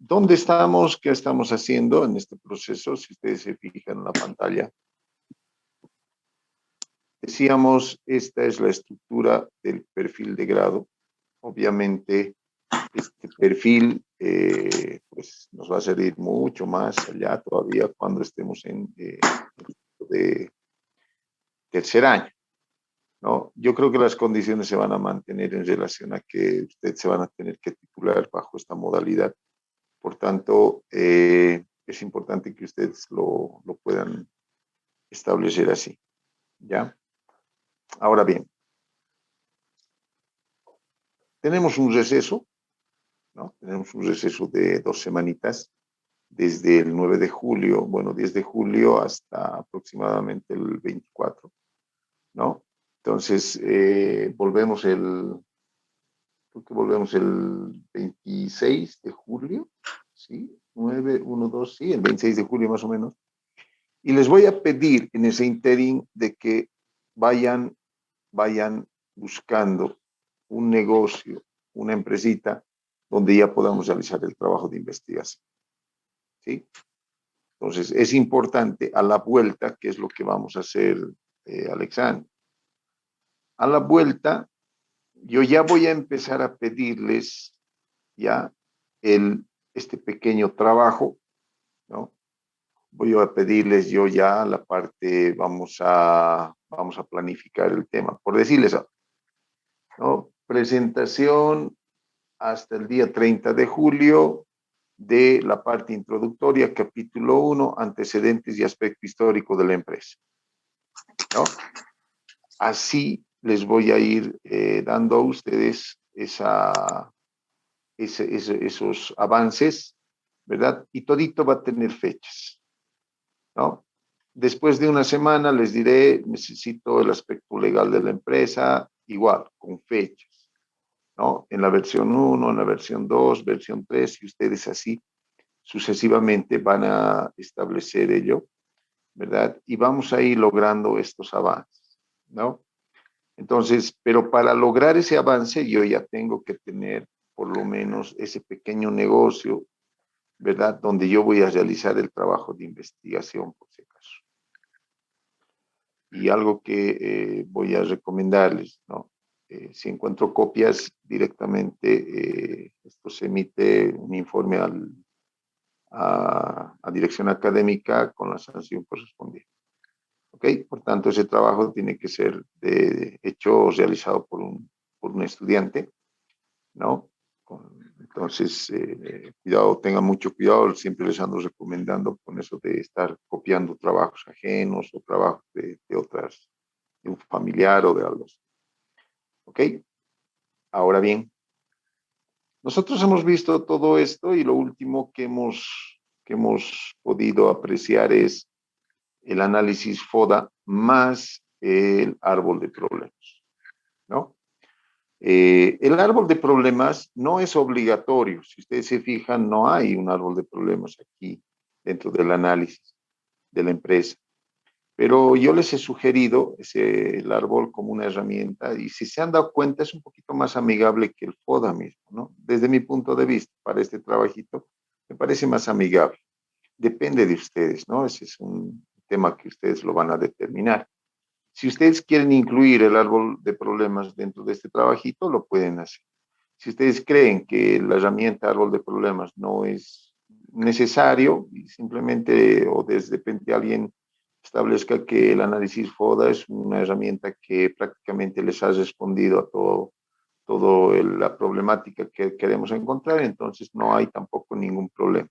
¿Dónde estamos? ¿Qué estamos haciendo en este proceso? Si ustedes se fijan en la pantalla, decíamos, esta es la estructura del perfil de grado. Obviamente, este perfil pues nos va a servir mucho más allá todavía cuando estemos en de tercer año, ¿no? Yo creo que las condiciones se van a mantener en relación a que ustedes se van a tener que titular bajo esta modalidad. Por tanto, es importante que ustedes lo puedan establecer así, ¿ya? Ahora bien, tenemos un receso, ¿no? Tenemos un receso de 2 semanitas, desde el 9 de julio, bueno, 10 de julio hasta aproximadamente el 24, ¿no? Entonces, creo que volvemos el 26 de julio, ¿sí? 9, 1, 2, sí, el 26 de julio más o menos. Y les voy a pedir en ese interín de que vayan buscando un negocio, una empresita, donde ya podamos realizar el trabajo de investigación, ¿sí? Entonces, es importante a la vuelta, que es lo que vamos a hacer, Alexandre. A la vuelta, yo ya voy a empezar a pedirles ya este pequeño trabajo, ¿no? Voy a pedirles yo ya la parte, vamos a planificar el tema, por decirles, ¿no? Presentación hasta el día 30 de julio de la parte introductoria, capítulo 1, antecedentes y aspecto histórico de la empresa, ¿no? Así les voy a ir dando a ustedes esos avances, ¿verdad? Y todito va a tener fechas, ¿no? Después de una semana les diré, necesito el aspecto legal de la empresa, igual, con fechas, ¿no? En la versión 1, en la versión 2, versión 3, y ustedes así sucesivamente van a establecer ello, ¿verdad? Y vamos a ir logrando estos avances, ¿no? Entonces, pero para lograr ese avance yo ya tengo que tener por lo menos ese pequeño negocio, ¿verdad? Donde yo voy a realizar el trabajo de investigación, por si acaso. Y algo que voy a recomendarles, ¿no? Si encuentro copias directamente, esto se emite un informe a dirección académica con la sanción correspondiente. ¿Ok? Por tanto, ese trabajo tiene que ser hecho o realizado por un estudiante, ¿no? Entonces, cuidado, tengan mucho cuidado, siempre les ando recomendando con eso de estar copiando trabajos ajenos o trabajos de un familiar o de algo así. ¿Ok? Ahora bien, nosotros hemos visto todo esto y lo último que hemos podido apreciar es el análisis FODA más el árbol de problemas, ¿no? El árbol de problemas no es obligatorio. Si ustedes se fijan, no hay un árbol de problemas aquí dentro del análisis de la empresa. Pero yo les he sugerido el árbol como una herramienta y si se han dado cuenta es un poquito más amigable que el FODA mismo, ¿no? Desde mi punto de vista, para este trabajito, me parece más amigable. Depende de ustedes, ¿no? Ese es un tema que ustedes lo van a determinar. Si ustedes quieren incluir el árbol de problemas dentro de este trabajito, lo pueden hacer. Si ustedes creen que la herramienta árbol de problemas no es necesario y simplemente o desde repente alguien establezca que el análisis FODA es una herramienta que prácticamente les ha respondido a todo la problemática que queremos encontrar, entonces no hay tampoco ningún problema.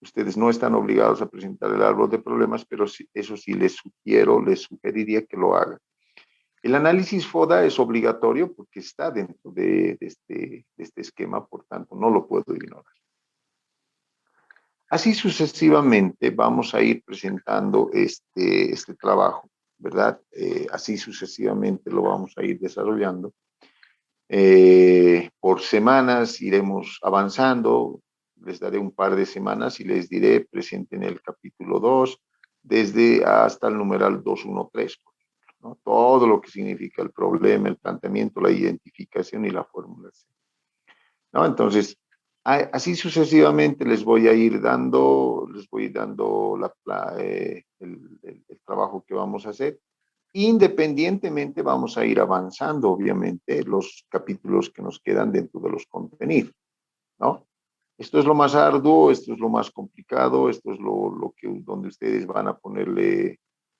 Ustedes no están obligados a presentar el árbol de problemas, pero eso sí les sugeriría que lo hagan. El análisis FODA es obligatorio porque está dentro de este esquema, por tanto, no lo puedo ignorar. Así sucesivamente vamos a ir presentando este trabajo, ¿verdad? Así sucesivamente lo vamos a ir desarrollando. Por semanas iremos avanzando, les daré un par de semanas y les diré, presenten el capítulo 2, desde hasta el numeral 213, ¿no? Todo lo que significa el problema, el planteamiento, la identificación y la formulación, ¿no? Entonces, Así sucesivamente les voy a ir dando, el trabajo que vamos a hacer. Independientemente vamos a ir avanzando, obviamente, los capítulos que nos quedan dentro de los contenidos, ¿no? Esto es lo más arduo, esto es lo más complicado, esto es donde ustedes van a ponerle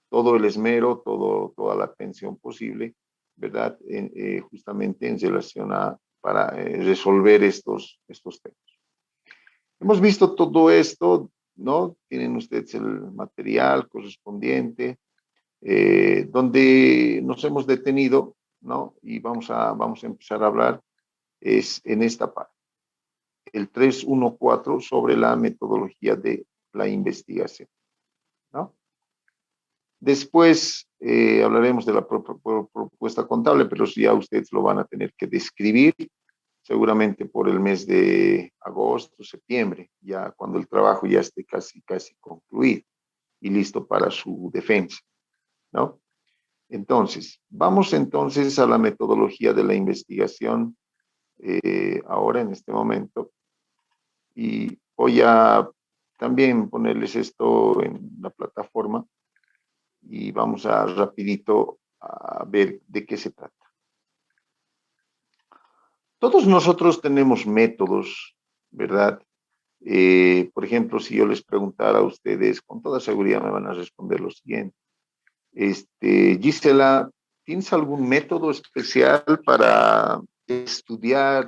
todo el esmero, toda la atención posible, ¿verdad? Justamente en relación para resolver estos temas. Hemos visto todo esto, ¿no? Tienen ustedes el material correspondiente, donde nos hemos detenido, ¿no? Y vamos a empezar a hablar, es en esta parte, el 314 sobre la metodología de la investigación, ¿no? Después hablaremos de la propuesta contable, pero ya ustedes lo van a tener que describir seguramente por el mes de agosto, septiembre, ya cuando el trabajo ya esté casi concluido y listo para su defensa, ¿no? Entonces, vamos entonces a la metodología de la investigación ahora en este momento y voy a también ponerles esto en la plataforma y vamos a rapidito a ver de qué se trata. Todos nosotros tenemos métodos, ¿verdad? Por ejemplo, si yo les preguntara a ustedes, con toda seguridad me van a responder lo siguiente. Gisela, ¿tienes algún método especial para estudiar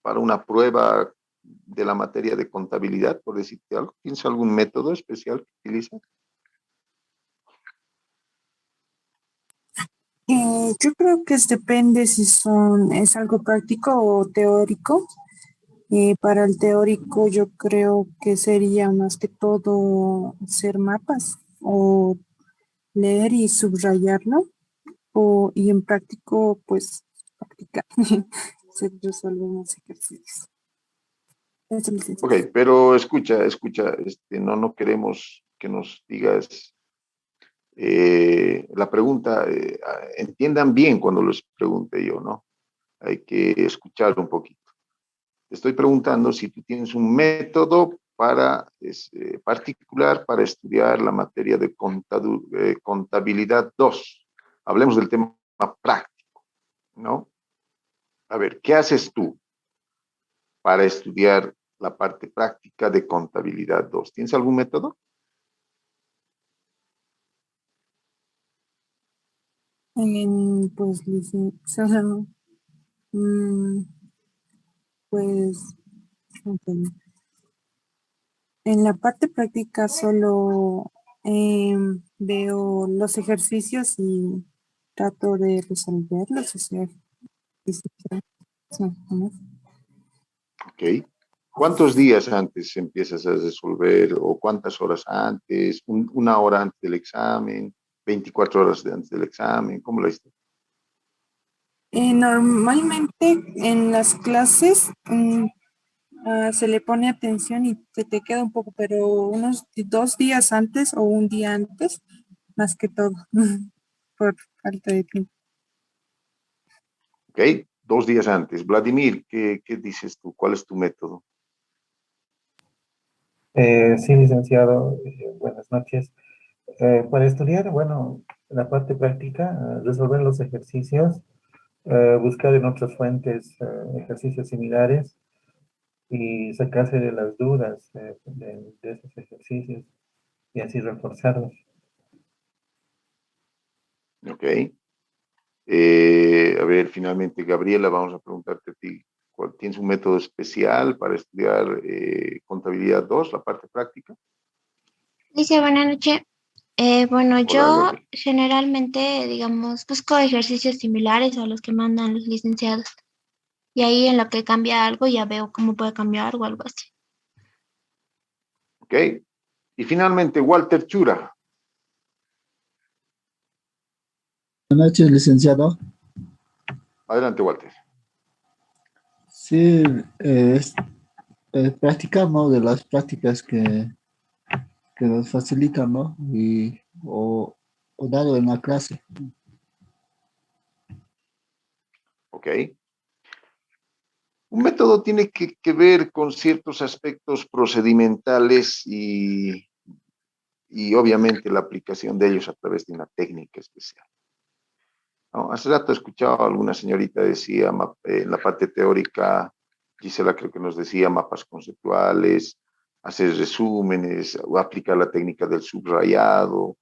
para una prueba de la materia de contabilidad, por decirte algo? ¿Tienes algún método especial que utilizas? Yo creo que depende si es algo práctico o teórico. Para el teórico yo creo que sería más que todo hacer mapas o leer y subrayarlo. Y en práctico, pues, practicar. Se resuelven los ejercicios. Eso es Ok, licenciado. pero escucha, no queremos que nos digas la pregunta, entiendan bien cuando les pregunte yo, ¿no? Hay que escuchar un poquito. Te estoy preguntando si tú tienes un método particular para estudiar la materia de contabilidad 2. Hablemos del tema práctico, ¿no? A ver, ¿qué haces tú para estudiar la parte práctica de contabilidad 2? ¿Tienes algún método? Pues, licenciado, mm, pues, ok. En la parte práctica solo veo los ejercicios y trato de resolverlos. O sea, sí, ¿no? Ok. ¿Cuántos días antes empiezas a resolver o cuántas horas antes? ¿Una hora antes del examen? ¿24 horas antes del examen? ¿Cómo lo hiciste? Normalmente en las clases se le pone atención y se te queda un poco, pero unos 2 días antes o un día antes, más que todo, por falta de tiempo. ¿Ok? 2 días antes. Vladimir, ¿qué dices tú? ¿Cuál es tu método? Sí, licenciado, buenas noches. Para estudiar, bueno, la parte práctica, resolver los ejercicios, buscar en otras fuentes ejercicios similares y sacarse de las dudas de esos ejercicios y así reforzarlos. ¿Ok? A ver, finalmente, Gabriela, vamos a preguntarte a ti, ¿tienes un método especial para estudiar contabilidad 2, la parte práctica? Dice, buenas noches. Bueno, Hola, yo Gabriela. generalmente, digamos, busco ejercicios similares a los que mandan los licenciados. Y ahí en lo que cambia algo ya veo cómo puede cambiar o algo así. ¿Ok? Y finalmente, Walter Chura. Buenas noches, licenciado. Adelante, Walter. Sí, practicamos de las prácticas que nos facilitan, ¿no? O dado en la clase. ¿Ok? Un método tiene que ver con ciertos aspectos procedimentales y obviamente la aplicación de ellos a través de una técnica especial, ¿no? Hace rato he escuchado a alguna señorita decía, en la parte teórica, Gisela creo que nos decía mapas conceptuales, hacer resúmenes, o aplicar la técnica del subrayado,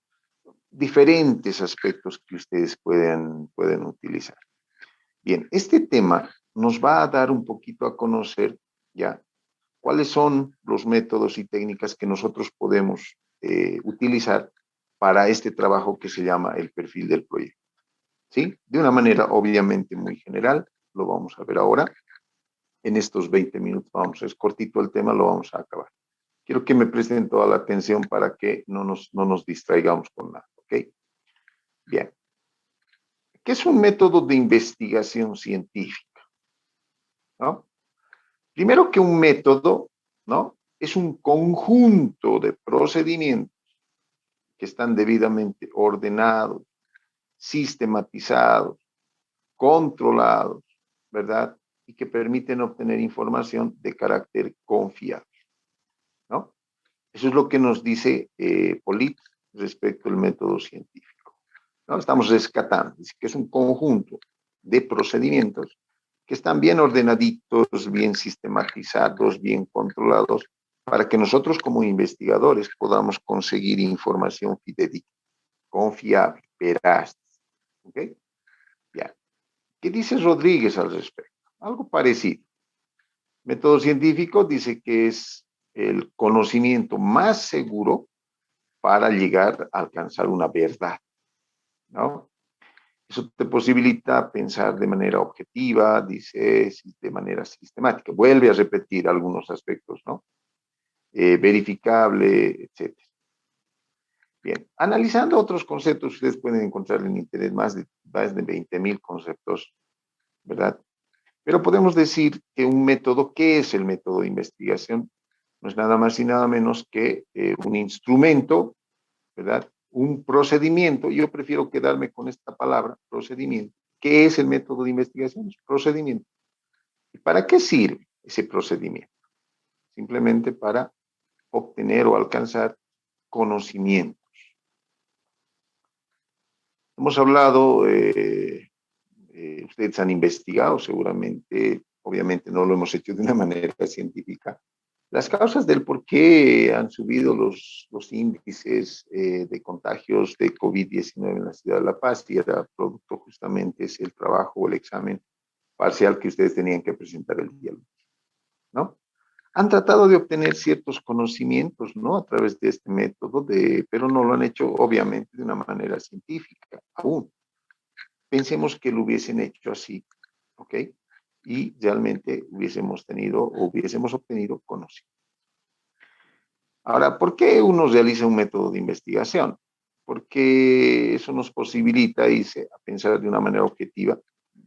diferentes aspectos que ustedes pueden utilizar. Bien, este tema nos va a dar un poquito a conocer ya cuáles son los métodos y técnicas que nosotros podemos utilizar para este trabajo que se llama el perfil del proyecto. ¿Sí? De una manera obviamente muy general, lo vamos a ver ahora. En estos 20 minutos es cortito el tema, lo vamos a acabar. Quiero que me presten toda la atención para que no nos distraigamos con nada, ¿ok? Bien. ¿Qué es un método de investigación científica? ¿No? Primero que un método, ¿no? Es un conjunto de procedimientos que están debidamente ordenados, sistematizados, controlados, ¿verdad? Y que permiten obtener información de carácter confiable, ¿no? Eso es lo que nos dice Polit respecto al método científico, ¿no? Estamos rescatando, dice que es un conjunto de procedimientos que están bien ordenaditos, bien sistematizados, bien controlados, para que nosotros como investigadores podamos conseguir información fidedigna, confiable, veraz. ¿Ok? Ya. ¿Qué dice Rodríguez al respecto? Algo parecido. Método científico dice que es el conocimiento más seguro para llegar a alcanzar una verdad, ¿no? Eso te posibilita pensar de manera objetiva, dice, de manera sistemática. Vuelve a repetir algunos aspectos, ¿no? Verificable, etc. Bien, analizando otros conceptos, ustedes pueden encontrar en Internet más de 20.000 conceptos, ¿verdad? Pero podemos decir que un método, ¿qué es el método de investigación? No es nada más y nada menos que un instrumento, ¿verdad? Un procedimiento, yo prefiero quedarme con esta palabra, procedimiento. ¿Qué es el método de investigación? Es procedimiento. ¿Y para qué sirve ese procedimiento? Simplemente para obtener o alcanzar conocimientos. Hemos hablado, ustedes han investigado seguramente, obviamente no lo hemos hecho de una manera científica, las causas del por qué han subido los índices de contagios de COVID-19 en la ciudad de La Paz, y era producto justamente es el trabajo o el examen parcial que ustedes tenían que presentar el día lunes, ¿no? Han tratado de obtener ciertos conocimientos, ¿no? A través de este método, pero no lo han hecho obviamente de una manera científica aún. Pensemos que lo hubiesen hecho así, ¿ok? Y realmente hubiésemos obtenido conocimiento. Ahora, ¿por qué uno realiza un método de investigación? Porque eso nos posibilita irse a pensar de una manera objetiva,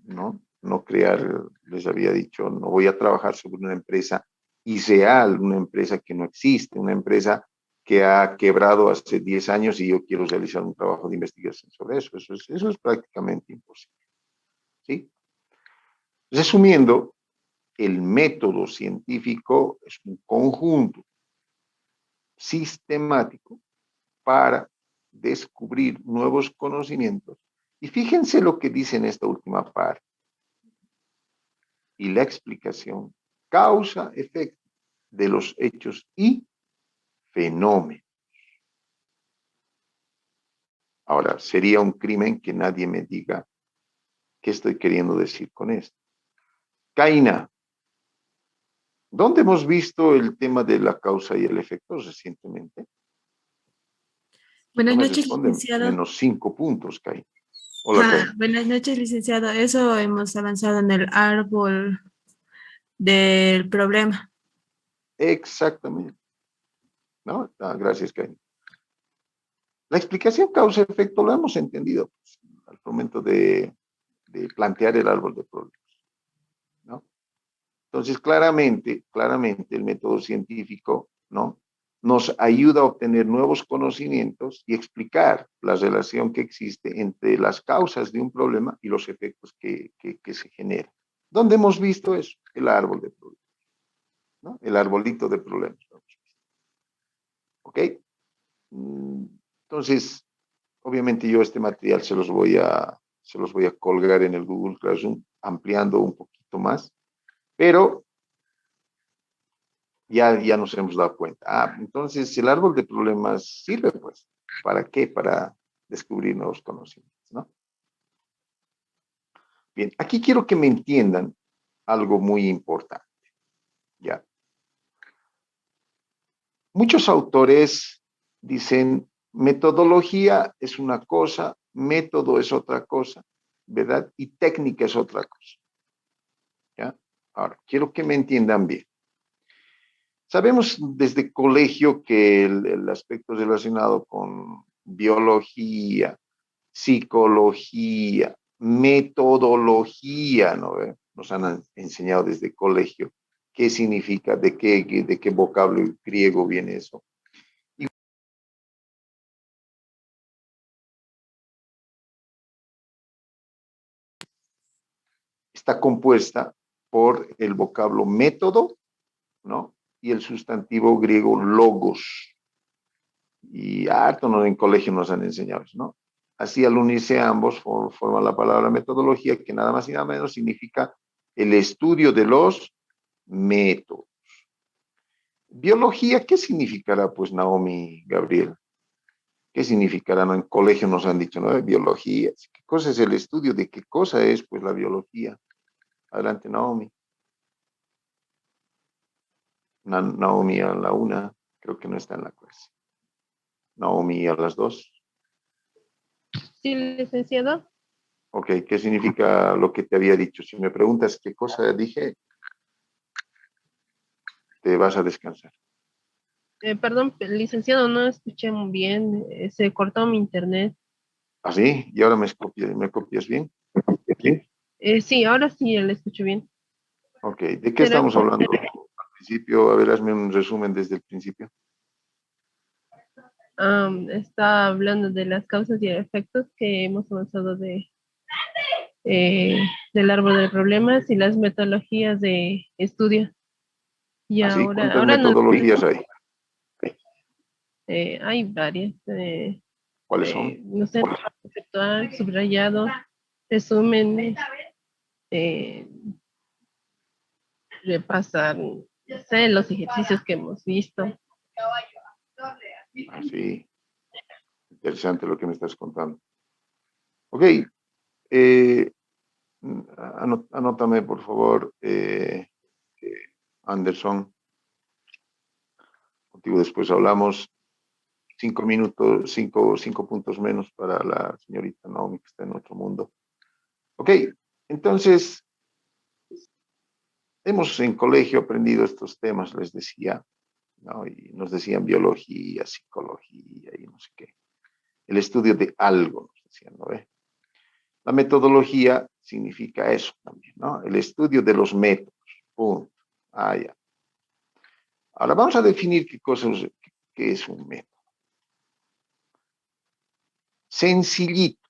¿no? No crear, les había dicho, no voy a trabajar sobre una empresa irreal, una empresa que no existe, una empresa que ha quebrado hace 10 años y yo quiero realizar un trabajo de investigación sobre eso. Eso es prácticamente imposible, ¿sí? Resumiendo, el método científico es un conjunto sistemático para descubrir nuevos conocimientos. Y fíjense lo que dice en esta última parte. Y la explicación, causa, efecto de los hechos y fenómenos. Ahora, sería un crimen que nadie me diga qué estoy queriendo decir con esto. Caína, ¿dónde hemos visto el tema de la causa y el efecto recientemente? Buenas No me noches, responden, licenciado. menos 5 puntos, Caína. Hola, Caína. Buenas noches, licenciado. Eso hemos avanzado en el árbol del problema. Exactamente. ¿No? Gracias, Caína. La explicación causa-efecto lo hemos entendido pues, al momento de plantear el árbol de problemas, ¿no? Entonces, claramente el método científico, ¿no? Nos ayuda a obtener nuevos conocimientos y explicar la relación que existe entre las causas de un problema y los efectos que se generan, ¿Dónde hemos visto eso? El árbol de problemas, ¿no? El arbolito de problemas. ¿Ok? Entonces, obviamente yo este material se los voy a colgar en el Google Classroom, ampliando un poquito más, pero ya nos hemos dado cuenta. Entonces el árbol de problemas sirve, pues, ¿para qué? Para descubrir nuevos conocimientos, ¿no? Bien, aquí quiero que me entiendan algo muy importante, ¿ya? Muchos autores dicen, metodología es una cosa, método es otra cosa, ¿verdad? Y técnica es otra cosa, ¿ya? Ahora, quiero que me entiendan bien. Sabemos desde colegio que el aspecto relacionado con biología, psicología, metodología, ¿no? Nos han enseñado desde colegio qué significa, de qué vocablo griego viene eso. Y está compuesta por el vocablo método, ¿no? Y el sustantivo griego logos. Y harto en colegio nos han enseñado eso, ¿no? Así al unirse ambos forman la palabra metodología, que nada más y nada menos significa el estudio de los métodos. Biología, ¿qué significará, pues, Naomi, Gabriel? ¿Qué significará? ¿No? En colegio nos han dicho, ¿no? Biología. ¿Qué cosa es el estudio de qué cosa es, pues, la biología? Adelante, Naomi. Naomi a la 1, creo que no está en la clase. Naomi a las 2. Sí, licenciado. Ok, ¿qué significa lo que te había dicho? Si me preguntas qué cosa dije, te vas a descansar. Perdón, licenciado, no escuché muy bien. Se cortó mi internet. ¿Así? ¿Y ahora me copias bien? ¿Sí? Sí, ahora sí le escucho bien. Ok, ¿de qué ¿Será estamos hablando al principio? A ver, hazme un resumen desde el principio. Está hablando de las causas y efectos que hemos avanzado del árbol de problemas y las metodologías de estudio. Y ¿Así? ¿Cuántas ahora nos metodologías hay? hay varias. ¿Cuáles son? No sé, conceptual, subrayado, resumen, eh, repasar, no sé, los ejercicios que hemos visto. Así. Interesante lo que me estás contando. Ok. Anótame, por favor, Anderson. Contigo después hablamos. 5 minutos, 5 puntos menos para la señorita Naomi, que está en otro mundo. Ok, entonces, hemos en colegio aprendido estos temas, les decía, ¿no? Y nos decían biología, psicología y no sé qué. El estudio de algo, nos decían, ¿no ve? La metodología significa eso también, ¿no? El estudio de los métodos, punto. Ya. Ahora vamos a definir qué es un método. Sencillito.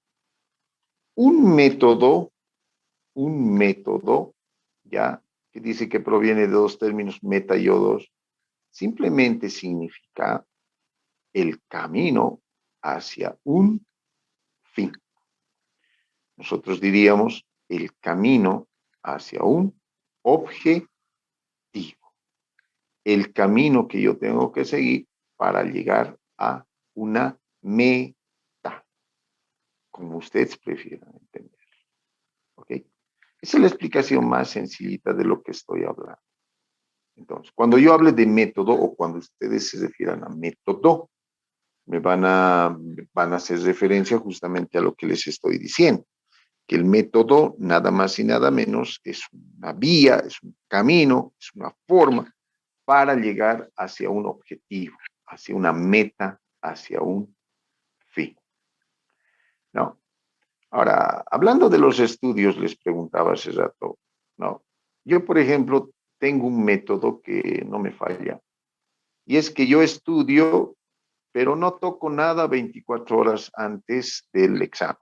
Un método, ya, que dice que proviene de dos términos, meta y o2, simplemente significa el camino hacia un fin. Nosotros diríamos el camino hacia un objetivo. El camino que yo tengo que seguir para llegar a una meta, como ustedes prefieran entender. ¿Ok? Esa es la explicación más sencillita de lo que estoy hablando. Entonces, cuando yo hable de método o cuando ustedes se refieran a método, van a hacer referencia justamente a lo que les estoy diciendo, que el método nada más y nada menos es una vía, es un camino, es una forma para llegar hacia un objetivo, hacia una meta, hacia un fin. ¿No? Ahora, hablando de los estudios, les preguntaba hace rato, ¿no? Yo, por ejemplo, tengo un método que no me falla, y es que yo estudio, pero no toco nada 24 horas antes del examen.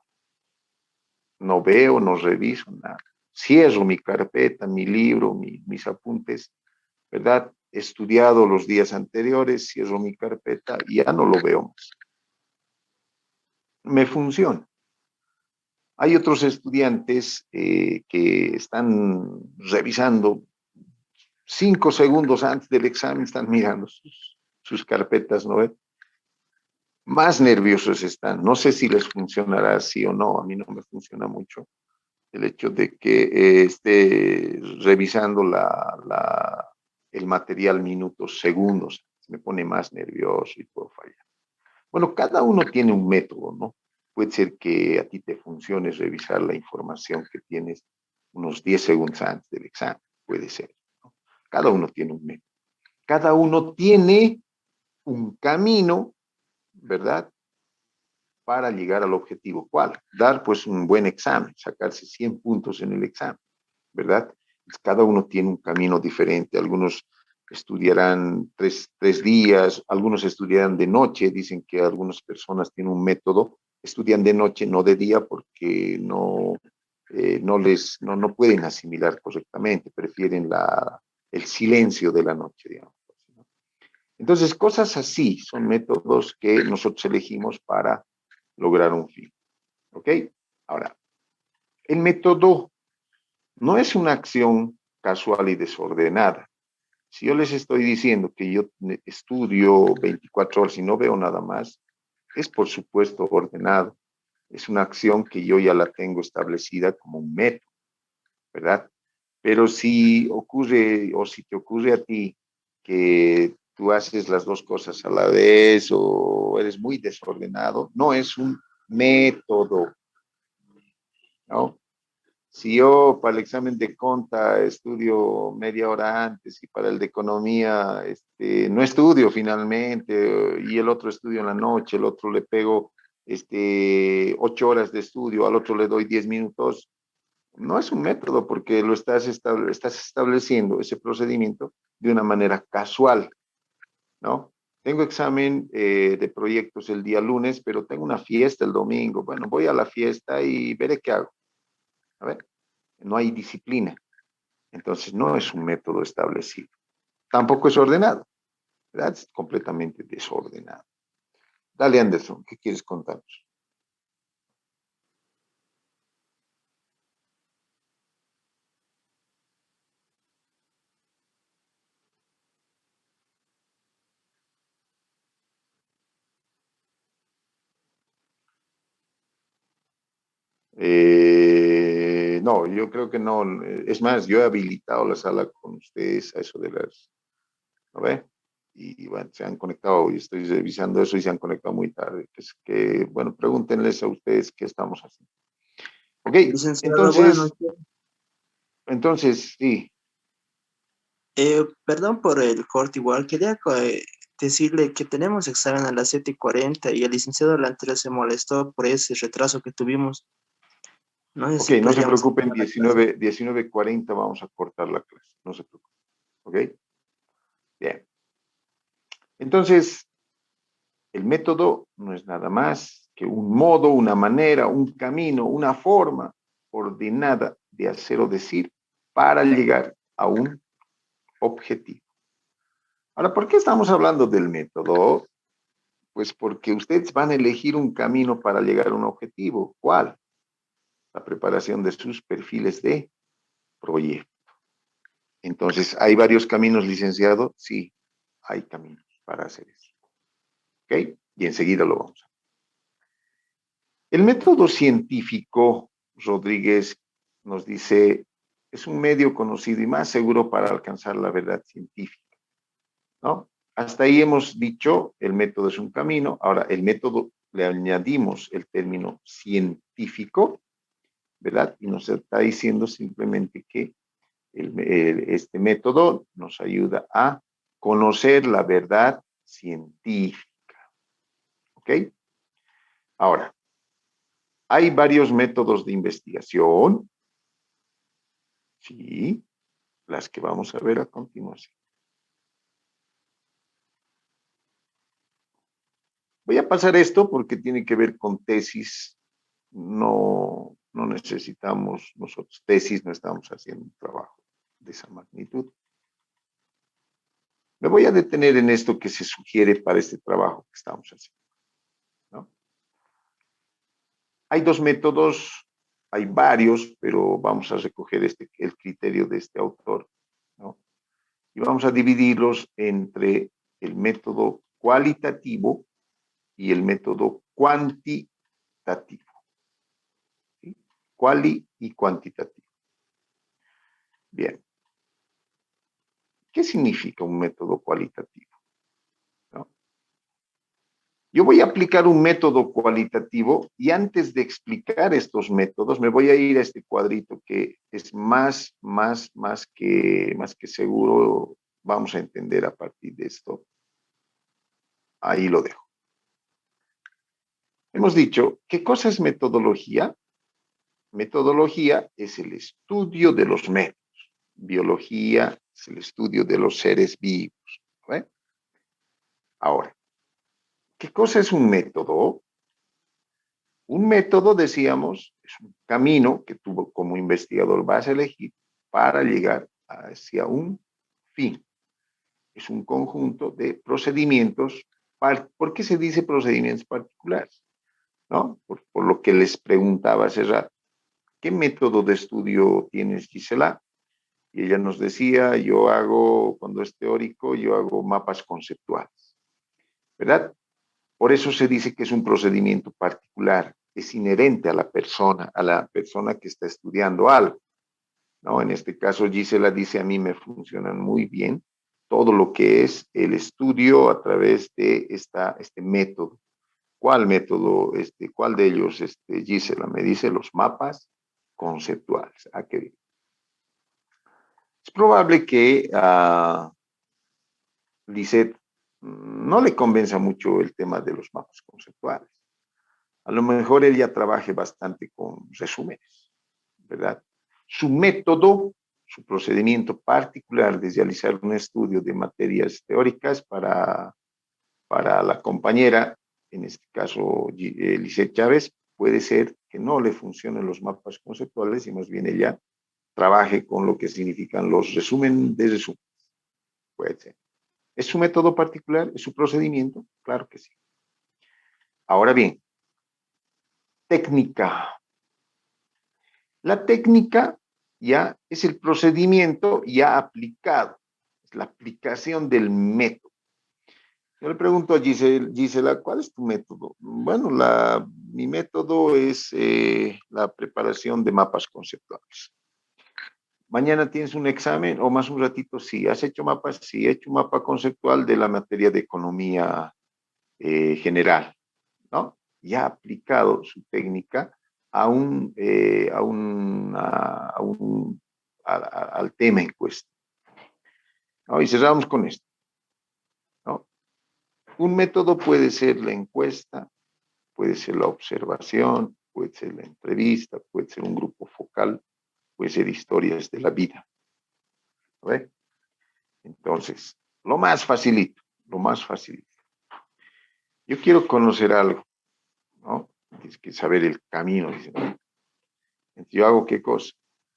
No veo, no reviso nada. cierro mi carpeta, mi libro, mis apuntes, ¿verdad? He estudiado los días anteriores, cierro mi carpeta y ya no lo veo más. Me funciona. Hay otros estudiantes que están revisando 5 segundos antes del examen, están mirando sus carpetas, ¿no ve? Más nerviosos están. No sé si les funcionará así o no. A mí no me funciona mucho el hecho de que esté revisando el material minutos, segundos. Me pone más nervioso y puedo fallar. Bueno, cada uno tiene un método, ¿no? Puede ser que a ti te funcione revisar la información que tienes unos 10 segundos antes del examen. Puede ser, ¿no? Cada uno tiene un método. Cada uno tiene un camino, ¿verdad? Para llegar al objetivo. ¿Cuál? Dar pues un buen examen, sacarse 100 puntos en el examen, ¿verdad? Pues cada uno tiene un camino diferente. Algunos estudiarán tres días, algunos estudiarán de noche. Dicen que algunas personas tienen un método, estudian de noche, no de día, porque no pueden asimilar correctamente, prefieren el silencio de la noche, digamos. Entonces, cosas así son métodos que nosotros elegimos para lograr un fin. ¿Ok? Ahora, el método no es una acción casual y desordenada. Si yo les estoy diciendo que yo estudio 24 horas y no veo nada más, es por supuesto ordenado. Es una acción que yo ya la tengo establecida como un método, ¿verdad? Pero si ocurre o si te ocurre a ti que tú haces las dos cosas a la vez o eres muy desordenado, no es un método, ¿no? Si yo para el examen de conta estudio media hora antes y para el de economía no estudio finalmente y el otro estudio en la noche, el otro le pego 8 horas de estudio, al otro le doy 10 minutos, no es un método porque estás estableciendo ese procedimiento de una manera casual, ¿no? Tengo examen de proyectos el día lunes, pero tengo una fiesta el domingo. Bueno, voy a la fiesta y veré qué hago. A ver, no hay disciplina. Entonces, no es un método establecido. Tampoco es ordenado, ¿verdad? Es completamente desordenado. Dale, Anderson, ¿qué quieres contarnos? No, yo creo que no. Es más, yo he habilitado la sala con ustedes a eso de las, ¿no ve? Y bueno, se han conectado, y estoy revisando eso y se han conectado muy tarde. Bueno, pregúntenles a ustedes qué estamos haciendo. Ok, Licenciado, buenas entonces, noches. sí. Perdón por el corte igual. Quería decirle que tenemos examen a las 7:40 y el licenciado la anterior se molestó por ese retraso que tuvimos. No sé Ok, si no se podríamos preocupen, terminar la clase. 19:40 vamos a cortar la clase, no se preocupen. Ok, bien. Entonces, el método no es nada más que un modo, una manera, un camino, una forma ordenada de hacer o decir para llegar a un objetivo. Ahora, ¿por qué estamos hablando del método? Pues porque ustedes van a elegir un camino para llegar a un objetivo. ¿Cuál? La preparación de sus perfiles de proyecto. Entonces, ¿hay varios caminos, licenciado? Sí, hay caminos para hacer eso. ¿Ok? Y enseguida lo vamos a ver. El método científico, Rodríguez nos dice, es un medio conocido y más seguro para alcanzar la verdad científica, ¿no? Hasta ahí hemos dicho, el método es un camino. Ahora, el método le añadimos el término científico, ¿verdad? Y nos está diciendo simplemente que este método nos ayuda a conocer la verdad científica, ¿ok? Ahora, hay varios métodos de investigación, sí, las que vamos a ver a continuación. Voy a pasar esto porque tiene que ver con tesis, no no necesitamos nosotros tesis, no estamos haciendo un trabajo de esa magnitud. Me voy a detener en esto que se sugiere para este trabajo que estamos haciendo, ¿no? Hay dos métodos, hay varios, pero vamos a recoger el criterio de este autor, ¿no? Y vamos a dividirlos entre el método cualitativo y el método cuantitativo. ¿Sí? Quali y cuantitativo. Bien. ¿Qué significa un método cualitativo? ¿No? Yo voy a aplicar un método cualitativo y antes de explicar estos métodos me voy a ir a este cuadrito que es más que seguro vamos a entender a partir de esto. Ahí lo dejo. Hemos dicho, ¿qué cosa es metodología? Metodología es el estudio de los métodos. Biología es el estudio de los seres vivos. ¿Ve? Ahora, ¿qué cosa es un método? Un método, decíamos, es un camino que tú como investigador vas a elegir para llegar hacia un fin. Es un conjunto de procedimientos. ¿Por qué se dice procedimientos particulares? ¿No? Por lo que les preguntaba hace rato. ¿Qué método de estudio tienes, Gisela? Y ella nos decía, cuando es teórico, yo hago mapas conceptuales. ¿Verdad? Por eso se dice que es un procedimiento particular, es inherente a la persona que está estudiando algo, ¿no? En este caso, Gisela dice, a mí me funcionan muy bien todo lo que es el estudio a través de este método. ¿Cuál método? ¿Cuál de ellos, Gisela? Me dice los mapas conceptuales. Ah, qué bien. Es probable que a Lisette no le convenza mucho el tema de los mapas conceptuales. A lo mejor ella trabaje bastante con resúmenes, ¿verdad? Su método, su procedimiento particular de realizar un estudio de materias teóricas para la compañera, en este caso Lisette Chávez, puede ser que no le funcionen los mapas conceptuales y más bien ella trabaje con lo que significan los resúmenes de resúmenes. Puede ser. ¿Es su método particular? ¿Es su procedimiento? Claro que sí. Ahora bien, técnica. La técnica ya es el procedimiento ya aplicado, es la aplicación del método. Yo le pregunto a Gisela, ¿cuál es tu método? Bueno, mi método es la preparación de mapas conceptuales. Mañana tienes un examen o más un ratito, sí. ¿Has hecho mapas? Sí, he hecho un mapa conceptual de la materia de economía general, ¿no? Ya ha aplicado su técnica al tema en cuestión, ¿no? Y cerramos con esto, ¿no? Un método puede ser la encuesta, puede ser la observación, puede ser la entrevista, puede ser un grupo focal, puede ser historias de la vida. ¿Ve? Entonces, lo más facilito. Yo quiero conocer algo, ¿no? Tienes que saber el camino, dice, ¿no? Entonces, ¿yo hago qué cosa?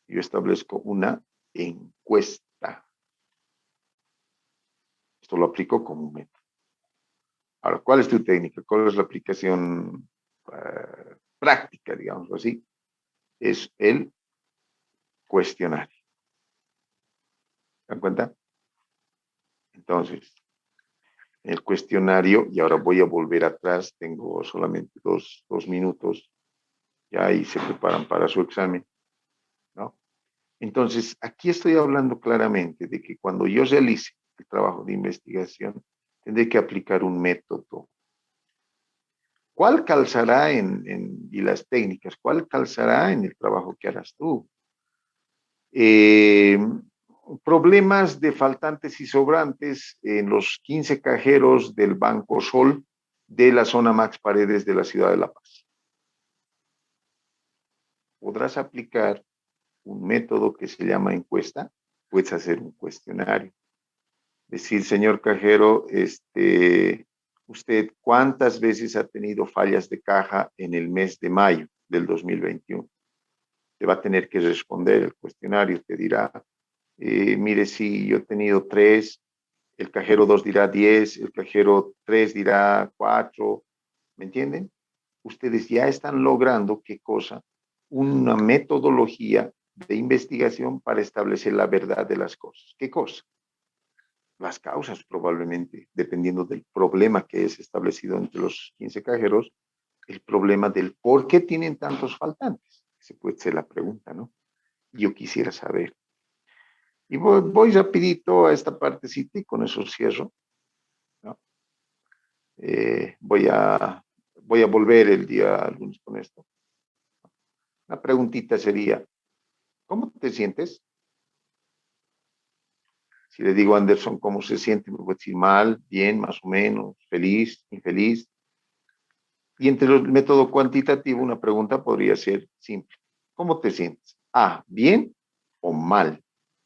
Yo establezco una encuesta. Esto lo aplico como un método. Ahora, ¿cuál es tu técnica? ¿Cuál es la aplicación práctica, digámoslo así? Es el cuestionario. ¿Se dan cuenta? Entonces, el cuestionario, y ahora voy a volver atrás, tengo solamente dos minutos, ya ahí se preparan para su examen, ¿no? Entonces, aquí estoy hablando claramente de que cuando yo realice el trabajo de investigación, tendré que aplicar un método. ¿Cuál calzará y las técnicas? ¿Cuál calzará en el trabajo que harás tú? Problemas de faltantes y sobrantes en los 15 cajeros del Banco Sol de la zona Max Paredes de la ciudad de La Paz. Podrás aplicar un método que se llama encuesta, puedes hacer un cuestionario. Decir, señor cajero, ¿usted cuántas veces ha tenido fallas de caja en el mes de mayo del 2021? te va a tener que responder el cuestionario, te dirá, mire, si yo he tenido 3, el cajero 2 dirá 10, el cajero 3 dirá 4, ¿me entienden? Ustedes ya están logrando, ¿qué cosa? Una metodología de investigación para establecer la verdad de las cosas. ¿Qué cosa? Las causas probablemente, dependiendo del problema que es establecido entre los 15 cajeros, el problema del por qué tienen tantos faltantes. Se puede ser la pregunta, ¿no? Yo quisiera saber. Y voy rapidito a esta partecita y con eso cierro, ¿no? Voy a volver el día lunes con esto. La preguntita sería, ¿cómo te sientes? Si le digo a Anderson cómo se siente, me puede decir mal, bien, más o menos, feliz, infeliz. Y entre el método cuantitativo, una pregunta podría ser simple. ¿Cómo te sientes? A, bien o mal.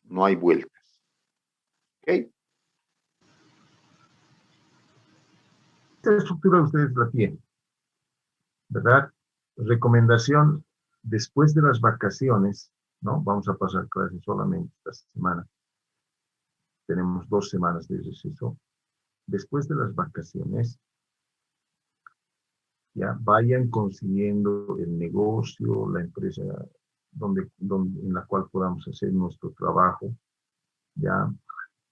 No hay vueltas. ¿Ok? Esta estructura ustedes la tienen, ¿verdad? Recomendación, después de las vacaciones, ¿no? Vamos a pasar clases solamente esta semana. Tenemos 2 semanas de receso. Después de las vacaciones, ya vayan consiguiendo el negocio, la empresa en la cual podamos hacer nuestro trabajo. Ya,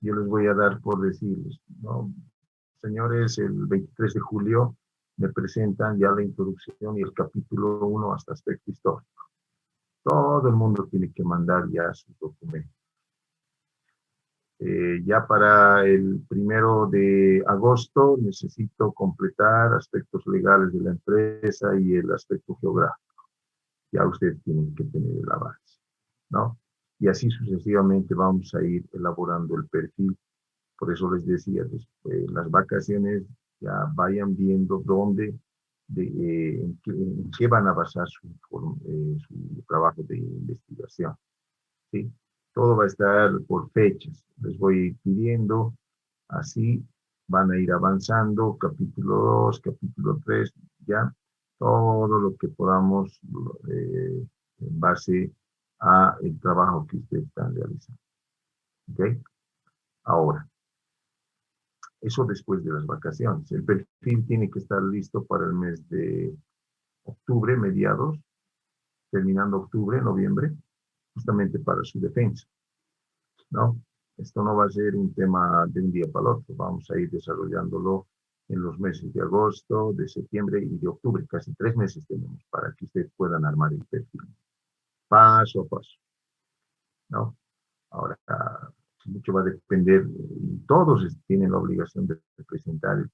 yo les voy a dar por decirles, ¿no? Señores, el 23 de julio me presentan ya la introducción y el capítulo 1 hasta aspecto histórico. Todo el mundo tiene que mandar ya su documento. Ya para el 1 de agosto necesito completar aspectos legales de la empresa y el aspecto geográfico. Ya ustedes tienen que tener el avance, ¿no? Y así sucesivamente vamos a ir elaborando el perfil. Por eso les decía, después, las vacaciones ya vayan viendo dónde, en qué van a basar su trabajo de investigación, ¿sí? Todo va a estar por fechas. Les voy a ir pidiendo, así van a ir avanzando, capítulo 2, capítulo 3, ya, todo lo que podamos en base a el trabajo que ustedes están realizando. ¿Ok? Ahora, eso después de las vacaciones. El perfil tiene que estar listo para el mes de octubre, mediados, terminando octubre, noviembre, justamente para su defensa, ¿no? Esto no va a ser un tema de un día para el otro. Vamos a ir desarrollándolo en los meses de agosto, de septiembre y de octubre. Casi 3 meses tenemos para que ustedes puedan armar el perfil. Paso a paso, ¿no? Ahora, mucho va a depender, y todos tienen la obligación de presentar,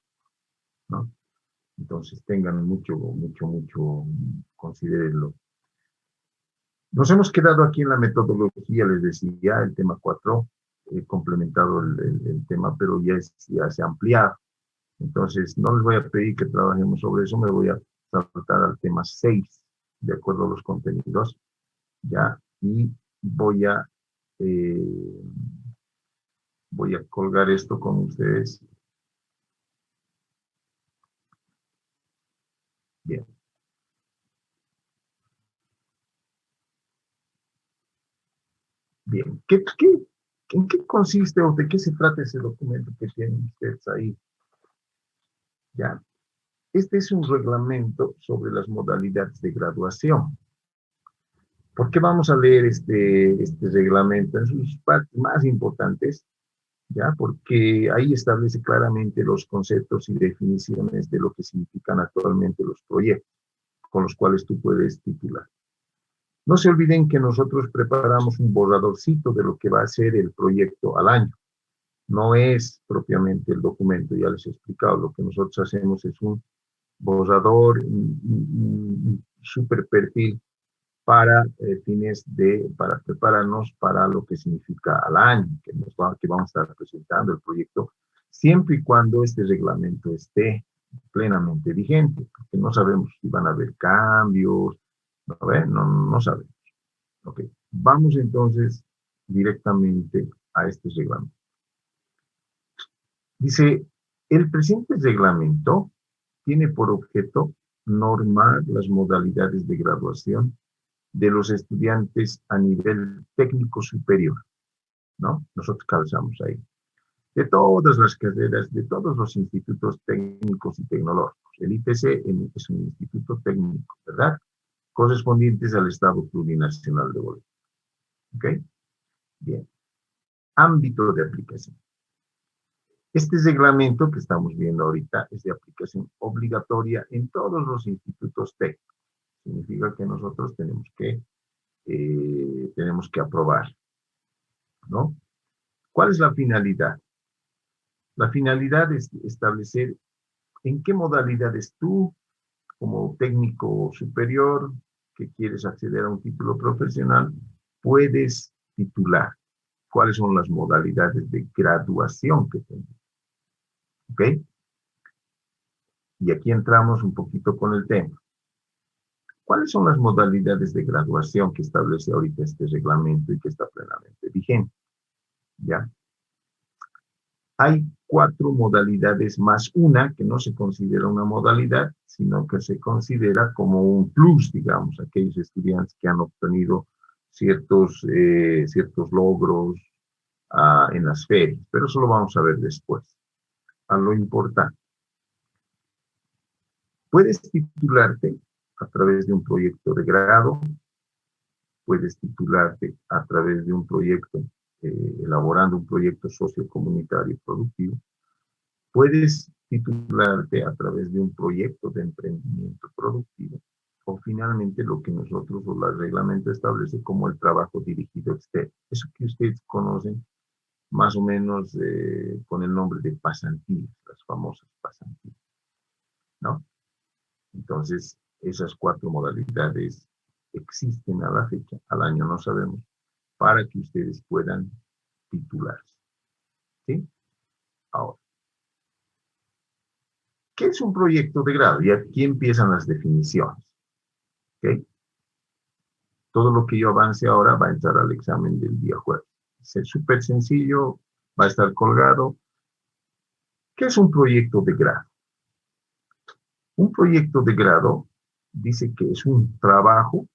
¿no? Entonces tengan mucho, considérenlo. Nos hemos quedado aquí en la metodología, les decía, el tema 4, complementado el tema, pero ya se ha ampliado. Entonces, no les voy a pedir que trabajemos sobre eso, me voy a saltar al tema 6, de acuerdo a los contenidos, ya, y voy a colgar esto con ustedes. Bien. Bien. ¿En qué consiste o de qué se trata ese documento que tienen ustedes ahí? Ya. Este es un reglamento sobre las modalidades de graduación. ¿Por qué vamos a leer este reglamento? En sus partes más importantes, ¿ya? Porque ahí establece claramente los conceptos y definiciones de lo que significan actualmente los proyectos con los cuales tú puedes titular. No se olviden que nosotros preparamos un borradorcito de lo que va a ser el proyecto al año. No es propiamente el documento, ya les he explicado. Lo que nosotros hacemos es un borrador, un super perfil para para prepararnos para lo que significa al año, que vamos a estar presentando el proyecto, siempre y cuando este reglamento esté plenamente vigente, porque no sabemos si van a haber cambios, no sabemos. Okay. Vamos entonces directamente a este reglamento. Dice, el presente reglamento tiene por objeto normar las modalidades de graduación de los estudiantes a nivel técnico superior, ¿no? Nosotros calzamos ahí. De todas las carreras, de todos los institutos técnicos y tecnológicos. El ITC es un instituto técnico, ¿verdad? Correspondientes al Estado Plurinacional de Bolivia. ¿Ok? Bien. Ámbito de aplicación. Este reglamento que estamos viendo ahorita es de aplicación obligatoria en todos los institutos técnicos. Significa que nosotros tenemos que aprobar, ¿no? ¿Cuál es la finalidad? La finalidad es establecer en qué modalidades tú, como técnico superior, que quieres acceder a un título profesional, puedes titular. ¿Cuáles son las modalidades de graduación que tenemos? ¿Ok? Y aquí entramos un poquito con el tema. ¿Cuáles son las modalidades de graduación que establece ahorita este reglamento y que está plenamente vigente? ¿Ya? Hay 4 modalidades más una que no se considera una modalidad, sino que se considera como un plus, digamos, aquellos estudiantes que han obtenido ciertos logros en las ferias, pero eso lo vamos a ver después. A lo importante. Puedes titularte a través de un proyecto de grado, puedes titularte a través de un proyecto, elaborando un proyecto sociocomunitario productivo, puedes titularte a través de un proyecto de emprendimiento productivo, o finalmente lo que nosotros o el reglamento establece como el trabajo dirigido externo. Eso que ustedes conocen más o menos con el nombre de pasantías, las famosas pasantías, ¿no? Entonces, esas 4 modalidades existen a la fecha, al año no sabemos, para que ustedes puedan titularse. ¿Sí? Ahora, ¿qué es un proyecto de grado? Y aquí empiezan las definiciones. ¿Ok? Todo lo que yo avance ahora va a entrar al examen del día jueves. Es súper sencillo, va a estar colgado. ¿Qué es un proyecto de grado? Un proyecto de grado dice que es un trabajo,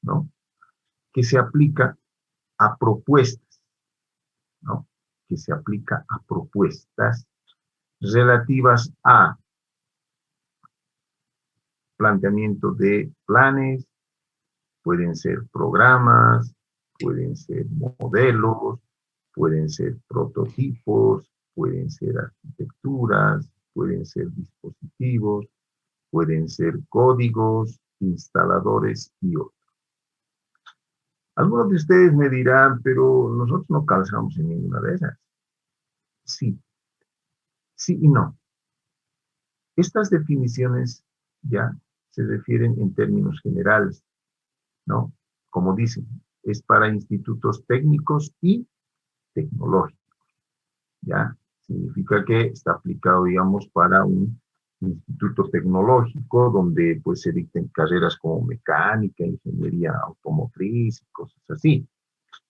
¿no?, que se aplica a propuestas, ¿no?, que se aplica a propuestas relativas a planteamiento de planes, pueden ser programas, pueden ser modelos, pueden ser prototipos, pueden ser arquitecturas, pueden ser dispositivos, pueden ser códigos, instaladores y otros. Algunos de ustedes me dirán, pero nosotros no calzamos en ninguna de esas. Sí, sí y no. Estas definiciones ya se refieren en términos generales, ¿no? Como dicen, es para institutos técnicos y tecnológicos, ¿ya? Significa que está aplicado, digamos, para un instituto tecnológico donde pues se dicten carreras como mecánica, ingeniería automotriz y cosas así,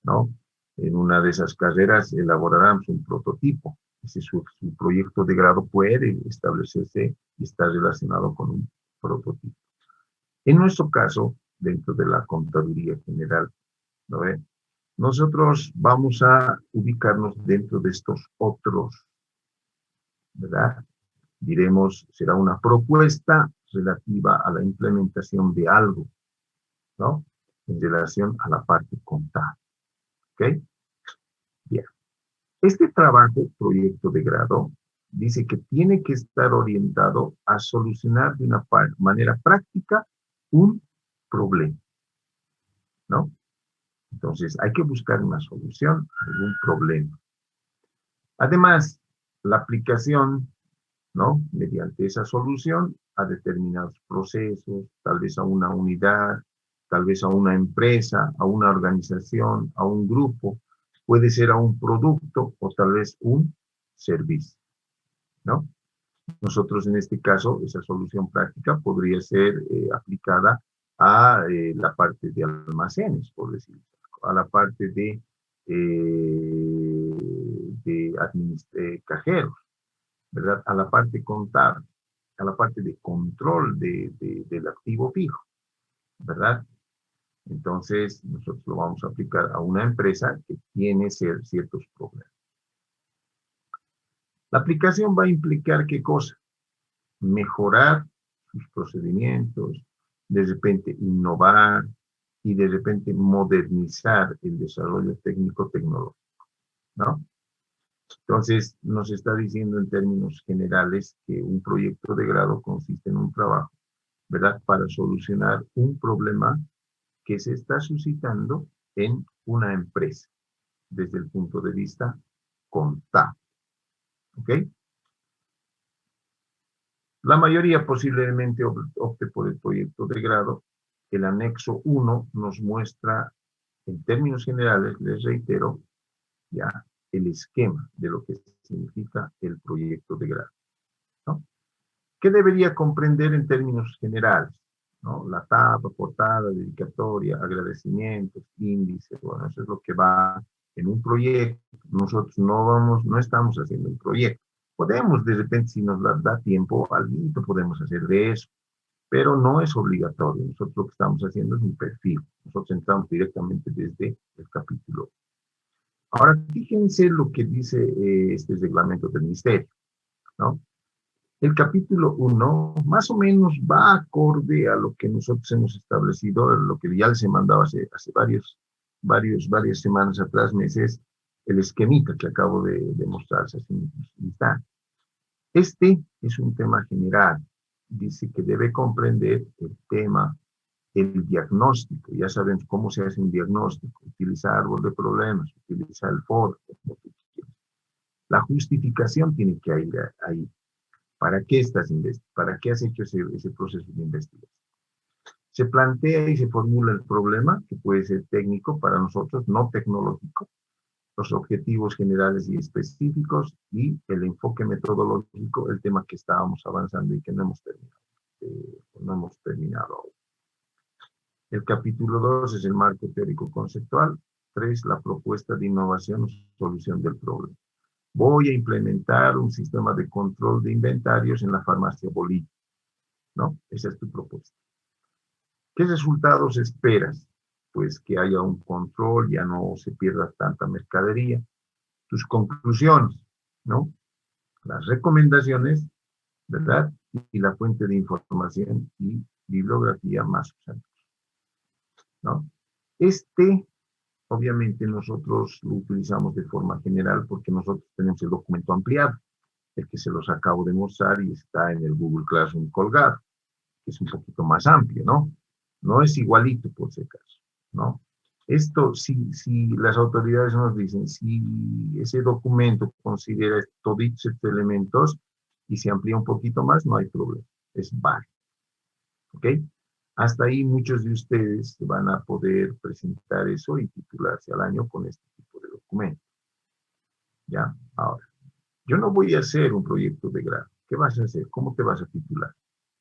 ¿no? En una de esas carreras elaborarán un prototipo. Su proyecto de grado puede establecerse y está relacionado con un prototipo. En nuestro caso, dentro de la Contaduría General, ¿no ve? Nosotros vamos a ubicarnos dentro de estos otros, ¿verdad? Diremos, será una propuesta relativa a la implementación de algo, ¿no?, en relación a la parte contable. ¿Ok? Bien. Este trabajo, proyecto de grado, dice que tiene que estar orientado a solucionar de una manera práctica un problema, ¿no? Entonces, hay que buscar una solución a algún problema. Además, la aplicación, ¿no?, mediante esa solución a determinados procesos, tal vez a una unidad, tal vez a una empresa, a una organización, a un grupo, puede ser a un producto o tal vez un servicio, ¿no? Nosotros en este caso, esa solución práctica podría ser aplicada a la parte de almacenes, por decirlo, a la parte de cajeros, ¿verdad?, a la parte contable, a la parte de control del activo fijo, ¿verdad? Entonces, nosotros lo vamos a aplicar a una empresa que tiene ciertos problemas. La aplicación va a implicar ¿qué cosa? Mejorar sus procedimientos, de repente innovar y de repente modernizar el desarrollo técnico-tecnológico, ¿no? Entonces, nos está diciendo en términos generales que un proyecto de grado consiste en un trabajo, ¿verdad? Para solucionar un problema que se está suscitando en una empresa, desde el punto de vista contable, ¿ok? La mayoría posiblemente opte por el proyecto de grado. El anexo 1 nos muestra, en términos generales, les reitero, ya el esquema de lo que significa el proyecto de grado, ¿no? ¿Qué debería comprender en términos generales? ¿No? La tapa, portada, dedicatoria, agradecimientos, índices, bueno, eso es lo que va en un proyecto. Nosotros no estamos haciendo un proyecto. Podemos, de repente, si nos da tiempo, algo podemos hacer de eso, pero no es obligatorio. Nosotros lo que estamos haciendo es un perfil. Nosotros entramos directamente desde el capítulo. Ahora, fíjense lo que dice este reglamento del ministerio, ¿no? El capítulo 1 más o menos va acorde a lo que nosotros hemos establecido, lo que ya les he mandado hace varias semanas atrás, meses, el esquemita que acabo de mostrarse hace un instante. Este es un tema general. Dice que debe comprender el tema, el diagnóstico. Ya sabemos cómo se hace un diagnóstico. Utiliza árbol de problemas, utiliza el foro. La justificación tiene que ir ahí. ¿Para qué ¿Para qué has hecho ese proceso de investigación? Se plantea y se formula el problema, que puede ser técnico para nosotros, no tecnológico, los objetivos generales y específicos y el enfoque metodológico, el tema que estábamos avanzando y que no hemos terminado aún. El capítulo 2 es el marco teórico conceptual. 3, la propuesta de innovación o solución del problema. Voy a implementar un sistema de control de inventarios en la farmacia Bolivia, ¿no? Esa es tu propuesta. ¿Qué resultados esperas? Pues que haya un control, ya no se pierda tanta mercadería. Tus conclusiones, ¿no? Las recomendaciones, ¿verdad? Y la fuente de información y bibliografía más usada, ¿no? Obviamente nosotros lo utilizamos de forma general porque nosotros tenemos el documento ampliado, el que se los acabo de mostrar y está en el Google Classroom colgado, que es un poquito más amplio, ¿no? No es igualito por si acaso, ¿no? Esto, si las autoridades nos dicen, si ese documento considera todos estos elementos y se amplía un poquito más, no hay problema, es válido, ¿ok? Hasta ahí muchos de ustedes van a poder presentar eso y titularse al año con este tipo de documento. ¿Ya? Ahora, yo no voy a hacer un proyecto de grado. ¿Qué vas a hacer? ¿Cómo te vas a titular?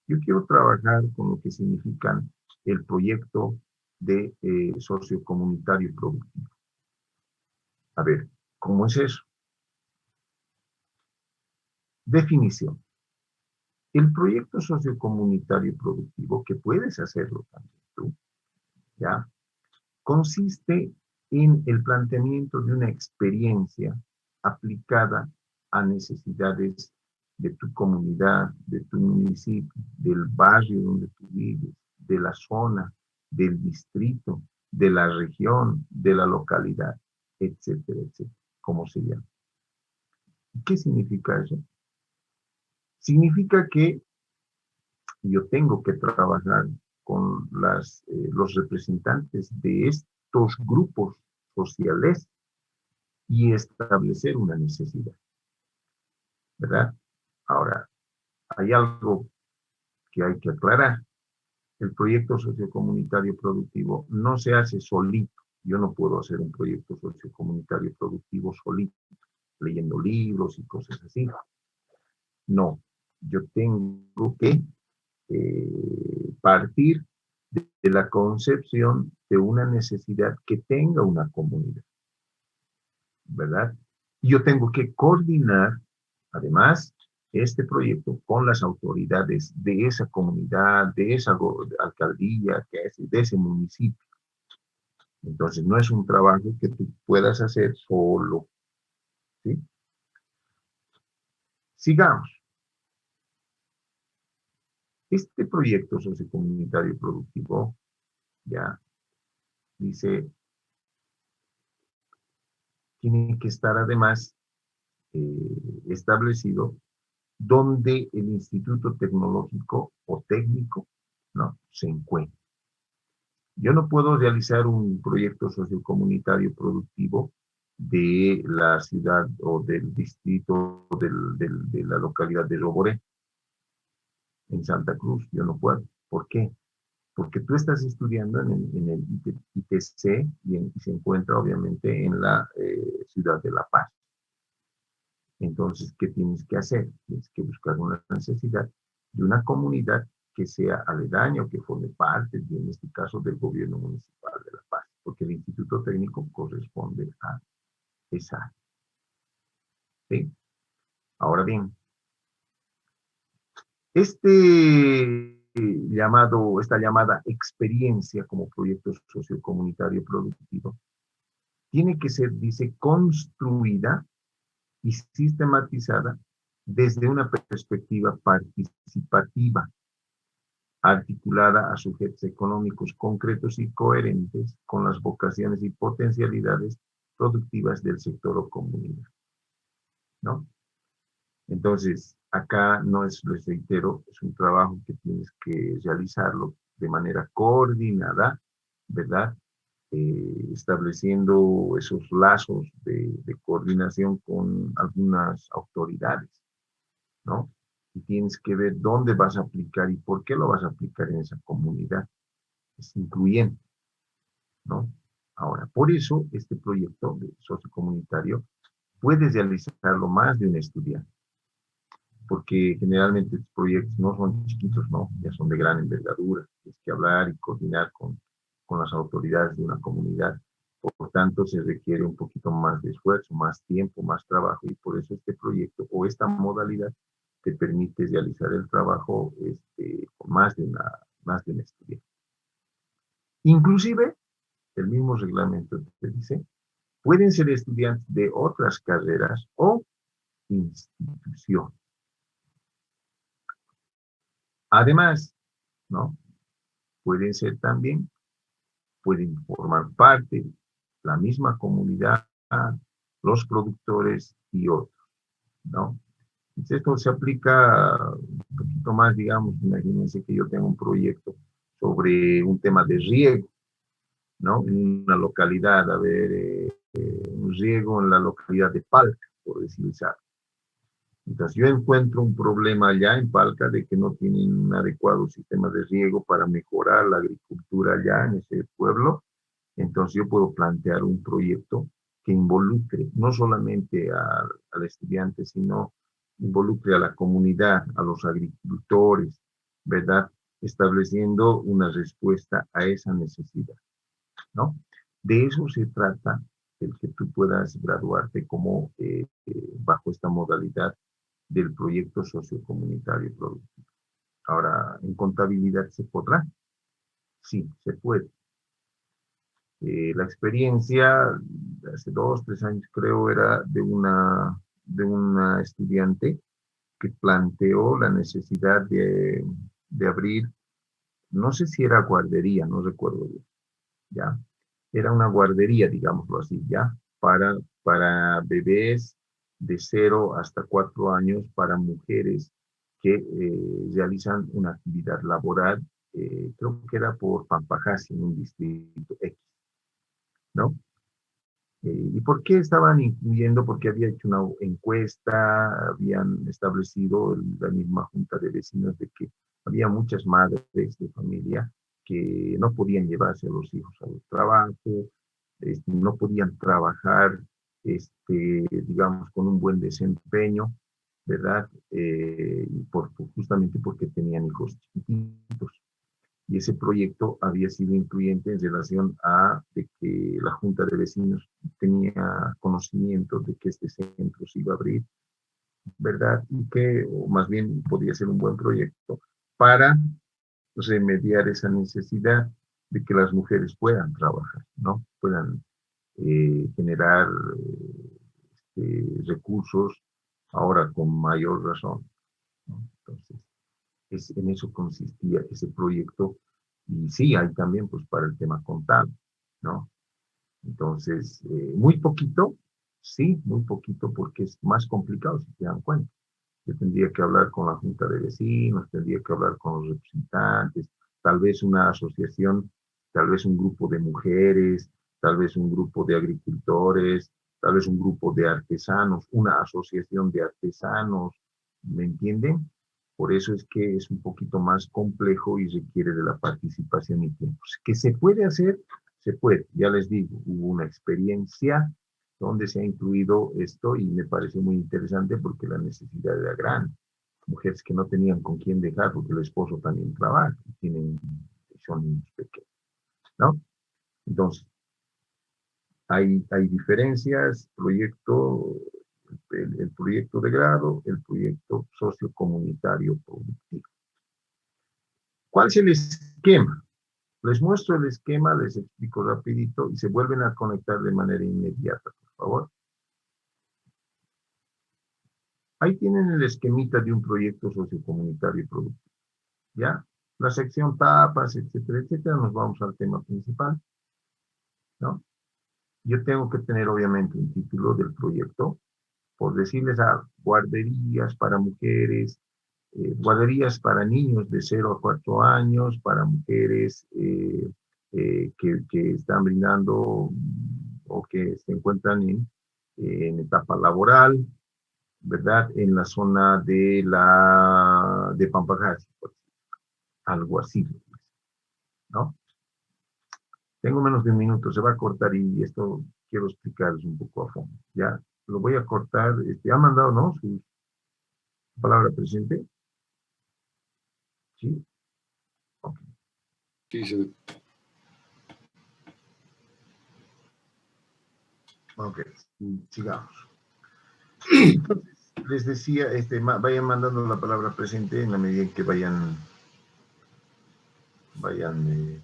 Yo quiero trabajar con lo que significan el proyecto de sociocomunitario productivo. A ver, ¿cómo es eso? Definición. El proyecto sociocomunitario productivo, que puedes hacerlo también tú, ¿ya? Consiste en el planteamiento de una experiencia aplicada a necesidades de tu comunidad, de tu municipio, del barrio donde tú vives, de la zona, del distrito, de la región, de la localidad, etcétera, etcétera, como se llama. ¿Qué significa eso? Significa que yo tengo que trabajar con los representantes de estos grupos sociales y establecer una necesidad, ¿verdad? Ahora, hay algo que hay que aclarar. El proyecto sociocomunitario productivo no se hace solito. Yo no puedo hacer un proyecto sociocomunitario productivo solito, leyendo libros y cosas así. No, yo tengo que partir de la concepción de una necesidad que tenga una comunidad, ¿verdad? Y yo tengo que coordinar, además, este proyecto con las autoridades de esa comunidad, de esa alcaldía, de ese municipio, Entonces, no es un trabajo que tú puedas hacer solo, ¿sí? Sigamos. Este proyecto sociocomunitario productivo, ya, dice, tiene que estar además establecido donde el instituto tecnológico o técnico, ¿no?, se encuentra. Yo no puedo realizar un proyecto sociocomunitario productivo de la ciudad o del distrito de la localidad de Roboré, en Santa Cruz. Yo no puedo. ¿Por qué? Porque tú estás estudiando en el ITC y se encuentra obviamente en la ciudad de La Paz. Entonces, ¿qué tienes que hacer? Tienes que buscar una necesidad de una comunidad que sea aledaña o que forme parte, en este caso, del gobierno municipal de La Paz, porque el Instituto Técnico corresponde a esa área. ¿Sí? Ahora bien, esta llamada experiencia como proyecto sociocomunitario productivo tiene que ser, dice, construida y sistematizada desde una perspectiva participativa, articulada a sujetos económicos concretos y coherentes con las vocaciones y potencialidades productivas del sector o comunidad, ¿no? Entonces, acá no es, les reitero, es un trabajo que tienes que realizarlo de manera coordinada, ¿verdad? Estableciendo esos lazos de coordinación con algunas autoridades, ¿no? Y tienes que ver dónde vas a aplicar y por qué lo vas a aplicar en esa comunidad. Es incluyente, ¿no? Ahora, por eso este proyecto de sociocomunitario puede realizarlo más de un estudiante, porque generalmente estos proyectos no son chiquitos, no, ya son de gran envergadura. Tienes que hablar y coordinar con las autoridades de una comunidad. Por tanto, se requiere un poquito más de esfuerzo, más tiempo, más trabajo, y por eso este proyecto o esta modalidad te permite realizar el trabajo con más de un estudiante. Inclusive, el mismo reglamento te dice, pueden ser estudiantes de otras carreras o instituciones. Además, ¿no?, pueden ser también, pueden formar parte de la misma comunidad, los productores y otros, ¿no? Entonces, esto se aplica un poquito más, digamos, imagínense que yo tengo un proyecto sobre un tema de riego, ¿no? En una localidad, a ver, un riego en la localidad de Palca, por decirlo así. Entonces yo encuentro un problema allá en Palca de que no tienen un adecuado sistema de riego para mejorar la agricultura allá en ese pueblo. Entonces yo puedo plantear un proyecto que involucre no solamente al estudiante, sino involucre a la comunidad, a los agricultores, ¿verdad? Estableciendo una respuesta a esa necesidad, ¿no? De eso se trata, el que tú puedas graduarte como bajo esta modalidad del proyecto sociocomunitario productivo. Ahora, ¿en contabilidad se podrá? Sí, se puede. La experiencia de hace 2, 3 años creo era de una estudiante que planteó la necesidad de abrir, no sé si era guardería, no recuerdo bien, ¿ya? Era una guardería, digámoslo así, ¿ya? Para bebés de 0 hasta 4 años, para mujeres que realizan una actividad laboral, creo que era por Pampajasi, en un distrito X, ¿no? ¿Y por qué estaban incluyendo? Porque había hecho una encuesta, habían establecido la misma junta de vecinos de que había muchas madres de familia que no podían llevarse a los hijos al trabajo, no podían trabajar, digamos, con un buen desempeño, ¿verdad? Justamente porque tenían hijos chiquititos. Y ese proyecto había sido incluyente en relación a de que la Junta de Vecinos tenía conocimiento de que este centro se iba a abrir, ¿verdad? Y que, o más bien, podía ser un buen proyecto para remediar esa necesidad de que las mujeres puedan trabajar, ¿no? Puedan generar recursos ahora con mayor razón, ¿no? Entonces, en eso consistía ese proyecto. Y sí, hay también pues para el tema contable, ¿no? Entonces, muy poquito, sí, muy poquito, porque es más complicado, si se dan cuenta. Yo tendría que hablar con la junta de vecinos, tendría que hablar con los representantes, tal vez una asociación, tal vez un grupo de mujeres, tal vez un grupo de agricultores, tal vez un grupo de artesanos, una asociación de artesanos, ¿me entienden? Por eso es que es un poquito más complejo y requiere de la participación y tiempo. ¿Que se puede hacer? Se puede. Ya les digo, hubo una experiencia donde se ha incluido esto y me parece muy interesante porque la necesidad era grande. Mujeres que no tenían con quién dejar porque el esposo también trabaja y son niños pequeños, ¿no? Entonces, hay diferencias, el proyecto de grado, el proyecto sociocomunitario productivo. ¿Cuál es el esquema? Les muestro el esquema, les explico rapidito y se vuelven a conectar de manera inmediata, por favor. Ahí tienen el esquemita de un proyecto sociocomunitario productivo, ¿ya? La sección tapas, etcétera, etcétera, nos vamos al tema principal, ¿no? Yo tengo que tener, obviamente, un título del proyecto, por decirles guarderías para mujeres, guarderías para niños de 0 a 4 años, para mujeres que están brindando o que se encuentran en etapa laboral, ¿verdad? En la zona de Pampajás, algo así, ¿no? Tengo menos de un minuto, se va a cortar y esto quiero explicarles un poco a fondo, ¿ya? Lo voy a cortar, ¿ha mandado, no? Su palabra presente. ¿Sí? Ok. Sí, sí. Ok, sigamos. Entonces, les decía, vayan mandando la palabra presente en la medida en que vayan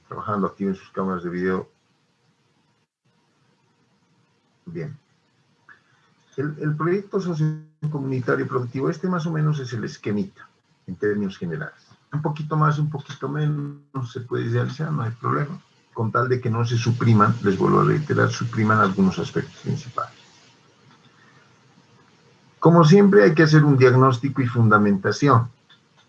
trabajando, activen sus cámaras de video. Bien. El proyecto sociocomunitario productivo, más o menos es el esquemita, en términos generales. Un poquito más, un poquito menos, se puede idealizar, no hay problema. Con tal de que no se supriman, les vuelvo a reiterar, supriman algunos aspectos principales. Como siempre, hay que hacer un diagnóstico y fundamentación,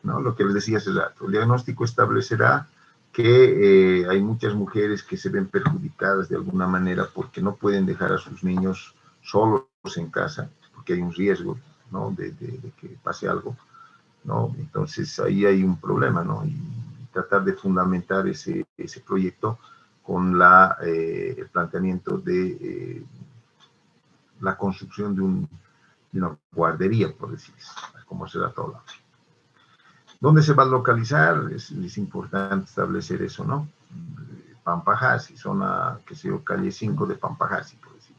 ¿no? Lo que les decía hace rato. El diagnóstico establecerá que hay muchas mujeres que se ven perjudicadas de alguna manera porque no pueden dejar a sus niños solos en casa, porque hay un riesgo, ¿no? de que pase algo, ¿no? Entonces ahí hay un problema, ¿no? Y tratar de fundamentar ese proyecto con el planteamiento de la construcción de una guardería, por decirlo, como será todo. ¿Dónde se va a localizar? Es importante establecer eso, ¿no? Pampajasi, zona, que sé yo, calle 5 de Pampajasi, por decirlo.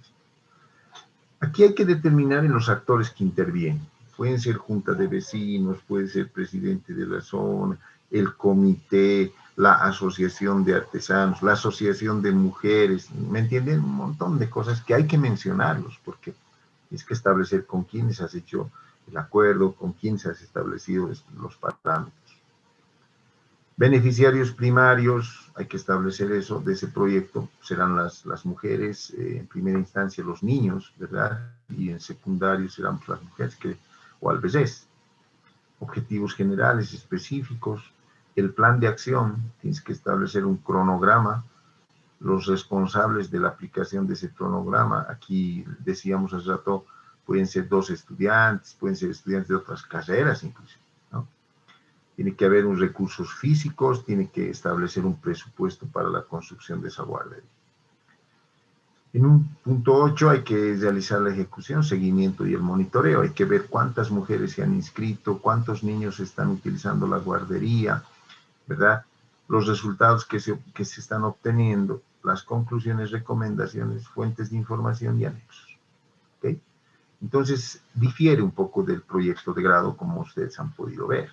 Aquí hay que determinar en los actores que intervienen. Pueden ser junta de vecinos, puede ser presidente de la zona, el comité, la asociación de artesanos, la asociación de mujeres, ¿me entienden? Un montón de cosas que hay que mencionarlos, porque es que establecer con quiénes has hecho el acuerdo, con quiénes has establecido los parámetros. Beneficiarios primarios, hay que establecer eso, de ese proyecto, serán las mujeres, en primera instancia los niños, ¿verdad? Y en secundario serán pues, las mujeres o al vez. Objetivos generales, específicos, el plan de acción, tienes que establecer un cronograma, los responsables de la aplicación de ese cronograma, aquí decíamos hace rato, pueden ser 2 estudiantes, pueden ser estudiantes de otras carreras inclusive, ¿no? Tiene que haber unos recursos físicos, tiene que establecer un presupuesto para la construcción de esa guardería. En un punto 8 hay que realizar la ejecución, seguimiento y el monitoreo. Hay que ver cuántas mujeres se han inscrito, cuántos niños están utilizando la guardería, ¿verdad? Los resultados que se están obteniendo, las conclusiones, recomendaciones, fuentes de información y anexos. ¿Okay? Entonces, difiere un poco del proyecto de grado, como ustedes han podido ver.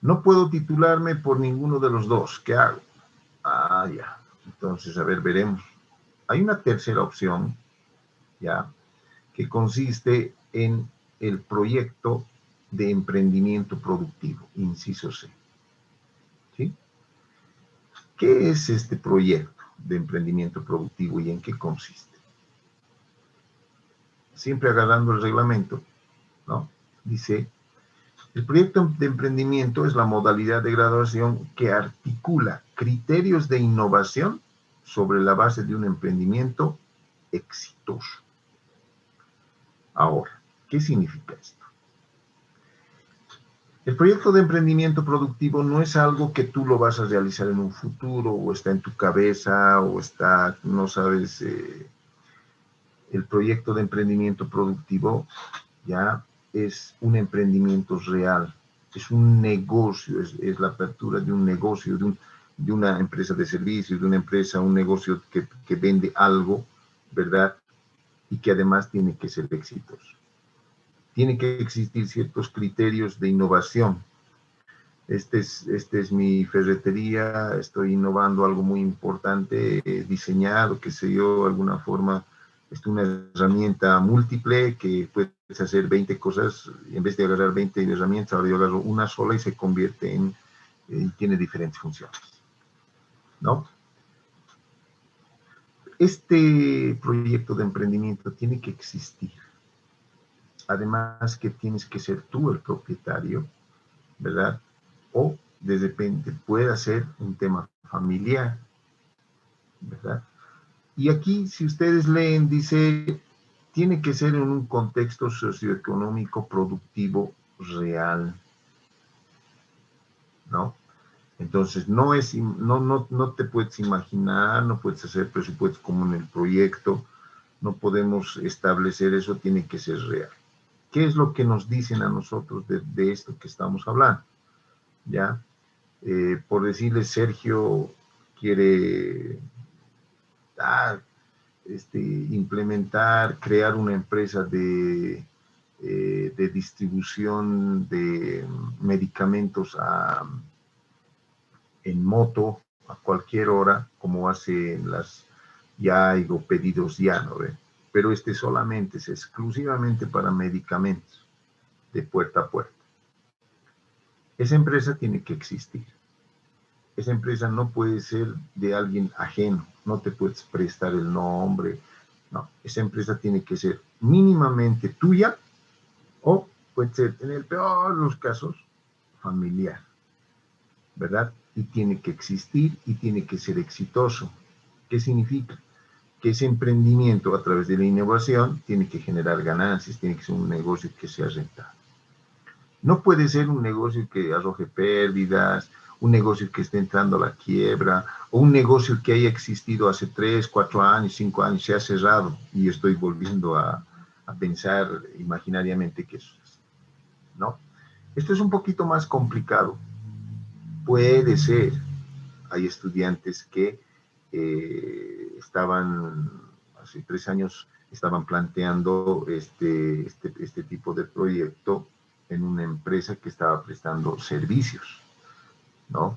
No puedo titularme por ninguno de los dos. ¿Qué hago? Ah, ya. Entonces, a ver, veremos. Hay una tercera opción, ya, que consiste en el proyecto de emprendimiento productivo, inciso C. ¿Sí? ¿Qué es este proyecto de emprendimiento productivo y en qué consiste? Siempre agarrando el reglamento, ¿no? Dice, el proyecto de emprendimiento es la modalidad de graduación que articula criterios de innovación sobre la base de un emprendimiento exitoso. Ahora, ¿qué significa esto? El proyecto de emprendimiento productivo no es algo que tú lo vas a realizar en un futuro, o está en tu cabeza, o está, no sabes, el proyecto de emprendimiento productivo ya es un emprendimiento real, es un negocio, es la apertura de un negocio, de una empresa de servicios, de una empresa, un negocio que vende algo, ¿verdad? Y que además tiene que ser exitoso. Tiene que existir ciertos criterios de innovación. Este es mi ferretería, estoy innovando algo muy importante, diseñado, qué sé yo, de alguna forma, es una herramienta múltiple que puedes hacer 20 cosas, en vez de agarrar 20 herramientas, ahora yo agarro una sola y se convierte en, tiene diferentes funciones, ¿no? Este proyecto de emprendimiento tiene que existir. Además que tienes que ser tú el propietario, ¿verdad? O de repente puede ser un tema familiar, ¿verdad? Y aquí, si ustedes leen, dice, tiene que ser en un contexto socioeconómico productivo real, ¿no? Entonces, no te puedes imaginar, no puedes hacer presupuestos como en el proyecto, no podemos establecer eso, tiene que ser real. ¿Qué es lo que nos dicen a nosotros de esto que estamos hablando? ¿Ya? Por decirles, Sergio quiere implementar, crear una empresa de distribución de medicamentos en moto a cualquier hora, como hacen ya hay pedidos ya, ¿no ve? Pero solamente es exclusivamente para medicamentos de puerta a puerta. Esa empresa tiene que existir. Esa empresa no puede ser de alguien ajeno, no te puedes prestar el nombre, no. Esa empresa tiene que ser mínimamente tuya o puede ser, en el peor de los casos, familiar, ¿verdad? Y tiene que existir y tiene que ser exitoso. ¿Qué significa? Que ese emprendimiento a través de la innovación tiene que generar ganancias, tiene que ser un negocio que sea rentable. No puede ser un negocio que arroje pérdidas, un negocio que esté entrando a la quiebra, o un negocio que haya existido hace 3, 4 años, 5 años, se ha cerrado, y estoy volviendo a pensar imaginariamente que eso es, ¿no? Esto es un poquito más complicado. Puede ser, hay estudiantes que estaban, hace 3 años, estaban planteando este tipo de proyecto en una empresa que estaba prestando servicios, ¿no?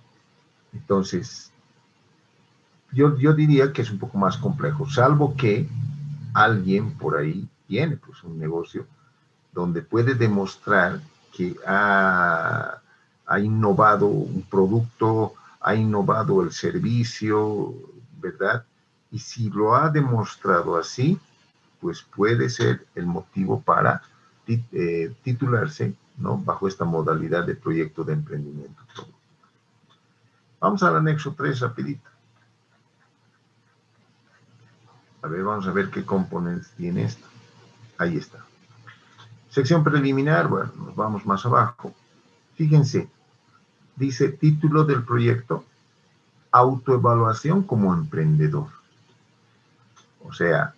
Entonces, yo diría que es un poco más complejo, salvo que alguien por ahí tiene pues un negocio donde puede demostrar que ha innovado un producto, ha innovado el servicio, ¿verdad? Y si lo ha demostrado así, pues puede ser el motivo para titularse, ¿no? Bajo esta modalidad de proyecto de emprendimiento. Vamos al anexo 3 rapidito. A ver, vamos a ver qué componentes tiene esto. Ahí está. Sección preliminar, bueno, nos vamos más abajo. Fíjense, dice título del proyecto, autoevaluación como emprendedor. O sea,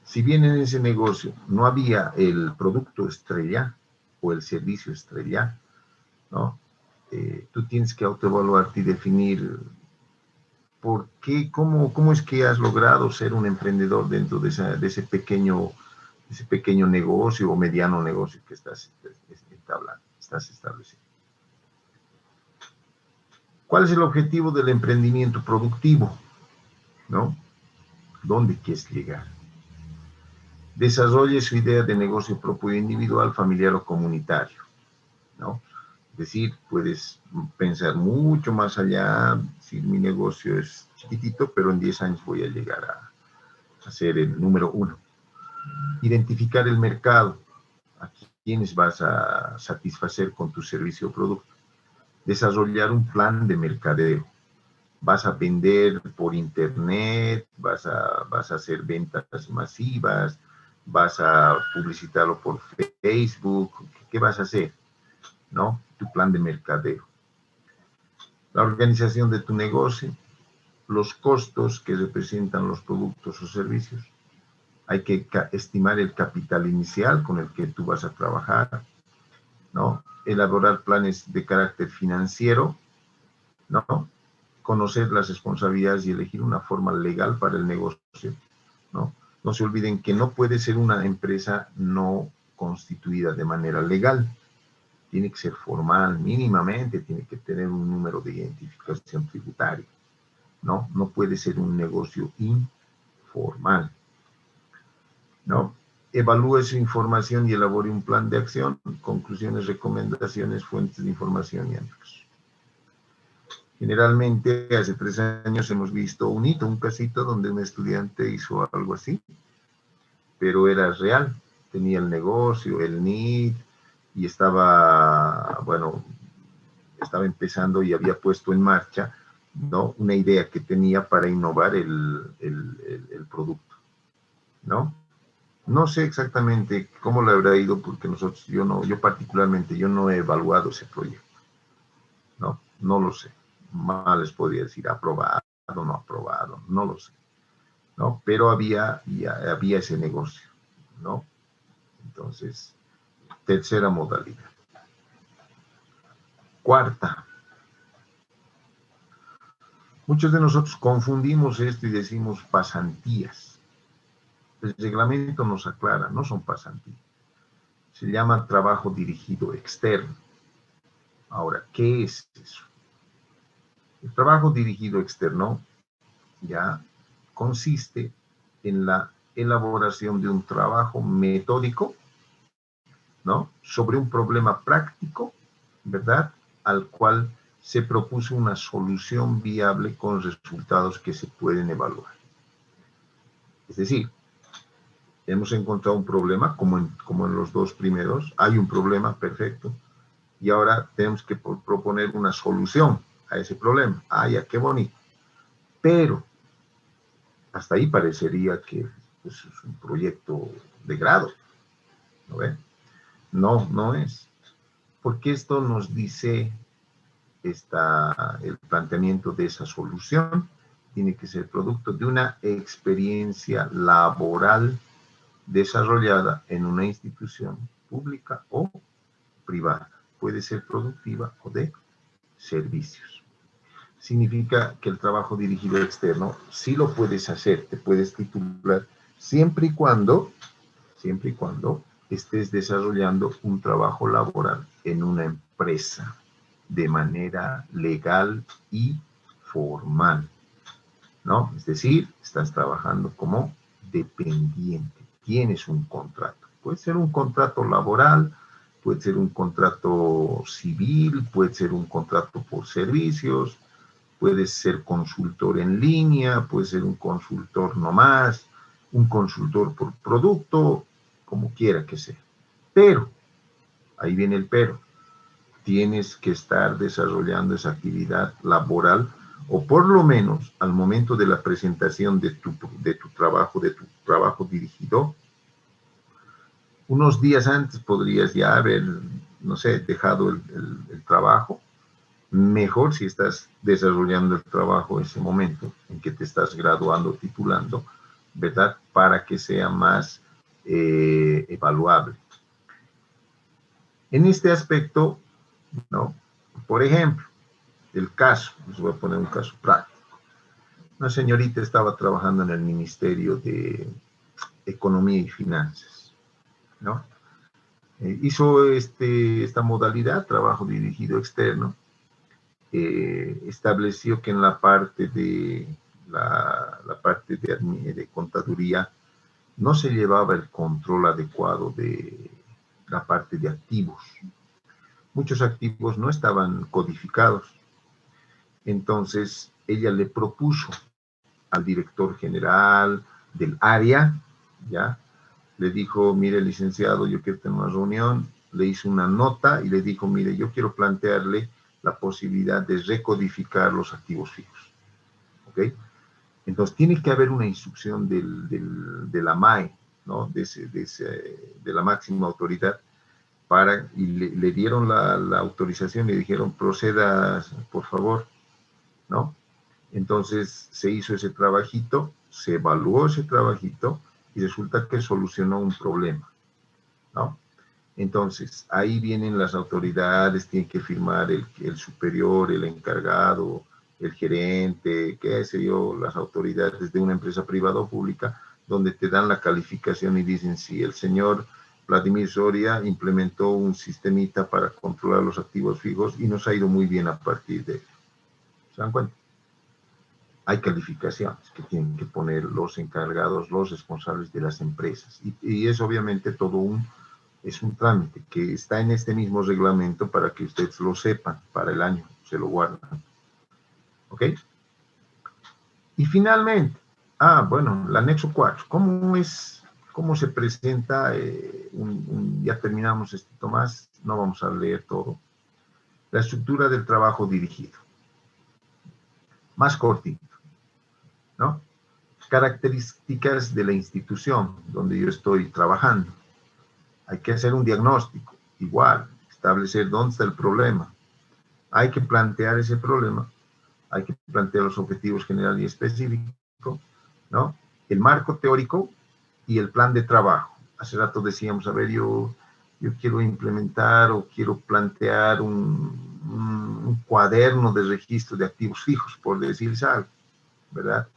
si bien en ese negocio no había el producto estrella o el servicio estrella, ¿no? Tú tienes que autoevaluarte y definir por qué, cómo es que has logrado ser un emprendedor dentro de ese pequeño negocio o mediano negocio que estás estableciendo. ¿Cuál es el objetivo del emprendimiento productivo? ¿No? ¿Dónde quieres llegar? Desarrolle su idea de negocio propio individual, familiar o comunitario, ¿no? Es decir, puedes pensar mucho más allá, si mi negocio es chiquitito, pero en 10 años voy a llegar a ser el número 1. Identificar el mercado, a quiénes vas a satisfacer con tu servicio o producto. Desarrollar un plan de mercadeo. Vas a vender por internet, vas a hacer ventas masivas, vas a publicitarlo por Facebook. ¿Qué vas a hacer? ¿No? Tu plan de mercadeo. La organización de tu negocio, los costos que representan los productos o servicios. Hay que estimar el capital inicial con el que tú vas a trabajar, ¿no? Elaborar planes de carácter financiero, ¿no? Conocer las responsabilidades y elegir una forma legal para el negocio, ¿no? No se olviden que no puede ser una empresa no constituida de manera legal. Tiene que ser formal, mínimamente, tiene que tener un número de identificación tributaria, ¿no? No puede ser un negocio informal, ¿no? Evalúe su información y elabore un plan de acción, conclusiones, recomendaciones, fuentes de información y análisis. Generalmente, hace 3 años hemos visto un hito, un casito donde un estudiante hizo algo así, pero era real, tenía el negocio, el NID, y estaba, bueno, estaba empezando y había puesto en marcha, ¿no? Una idea que tenía para innovar el producto, ¿no? No sé exactamente cómo le habrá ido, porque yo particularmente, yo no he evaluado ese proyecto, ¿no? No lo sé. Más les podría decir aprobado, no aprobado, no lo sé, ¿no? Pero había ese negocio, ¿no? Entonces, tercera modalidad. Cuarta. Muchos de nosotros confundimos esto y decimos pasantías. El reglamento nos aclara, no son pasantías. Se llama trabajo dirigido externo. Ahora, ¿qué es eso? El trabajo dirigido externo ya consiste en la elaboración de un trabajo metódico, ¿no? Sobre un problema práctico, ¿verdad? Al cual se propuso una solución viable con resultados que se pueden evaluar. Es decir, hemos encontrado un problema, como en los 2 primeros, hay un problema, perfecto, y ahora tenemos que proponer una solución a ese problema. Ah, ya, qué bonito. Pero hasta ahí parecería que pues, es un proyecto de grado, ¿no ven? No, no es. Porque esto nos dice el planteamiento de esa solución tiene que ser producto de una experiencia laboral desarrollada en una institución pública o privada. Puede ser productiva o de servicios. Significa que el trabajo dirigido externo sí lo puedes hacer, te puedes titular, siempre y cuando estés desarrollando un trabajo laboral en una empresa de manera legal y formal, ¿no? Es decir, estás trabajando como dependiente, tienes un contrato. Puede ser un contrato laboral, puede ser un contrato civil, puede ser un contrato por servicios, puedes ser consultor en línea, puede ser un consultor nomás, un consultor por producto, como quiera que sea. Pero, ahí viene el pero, tienes que estar desarrollando esa actividad laboral, o por lo menos al momento de la presentación de tu trabajo dirigido, unos días antes podrías ya haber, no sé, dejado el trabajo. Mejor si estás desarrollando el trabajo en ese momento en que te estás graduando, titulando, ¿verdad? Para que sea más evaluable. En este aspecto, ¿no? Por ejemplo, el caso, les voy a poner un caso práctico. Una señorita estaba trabajando en el Ministerio de Economía y Finanzas, ¿no? Hizo esta modalidad, trabajo dirigido externo, estableció que en la parte de de contaduría no se llevaba el control adecuado de la parte de activos. Muchos activos no estaban codificados. Entonces, ella le propuso al director general del área, ¿ya? Le dijo, mire, licenciado, yo quiero tener una reunión. Le hizo una nota y le dijo, mire, yo quiero plantearle la posibilidad de recodificar los activos fijos. ¿Ok? Entonces, tiene que haber una instrucción de la MAE, ¿no? De la máxima autoridad, y le dieron la autorización y le dijeron, proceda, por favor, ¿no? Entonces, se hizo ese trabajito, se evaluó ese trabajito y resulta que solucionó un problema, ¿no? Entonces, ahí vienen las autoridades, tienen que firmar el superior, el encargado, el gerente, qué sé yo, las autoridades de una empresa privada o pública, donde te dan la calificación y dicen si el señor Vladimir Soria implementó un sistemita para controlar los activos fijos y nos ha ido muy bien a partir de ello. ¿Se dan cuenta? Hay calificaciones que tienen que poner los encargados, los responsables de las empresas. Y es obviamente es un trámite que está en este mismo reglamento para que ustedes lo sepan para el año, se lo guardan. ¿Ok? Y finalmente, bueno, el anexo 4. ¿Cómo se presenta? Ya terminamos esto, Tomás, no vamos a leer todo. La estructura del trabajo dirigido. Más cortito, ¿no? Características de la institución donde yo estoy trabajando. Hay que hacer un diagnóstico, igual, establecer dónde está el problema. Hay que plantear ese problema, hay que plantear los objetivos generales y específicos, ¿no? El marco teórico y el plan de trabajo. Hace rato decíamos, a ver, yo quiero implementar o quiero plantear un cuaderno de registro de activos fijos, por decirles algo, ¿verdad?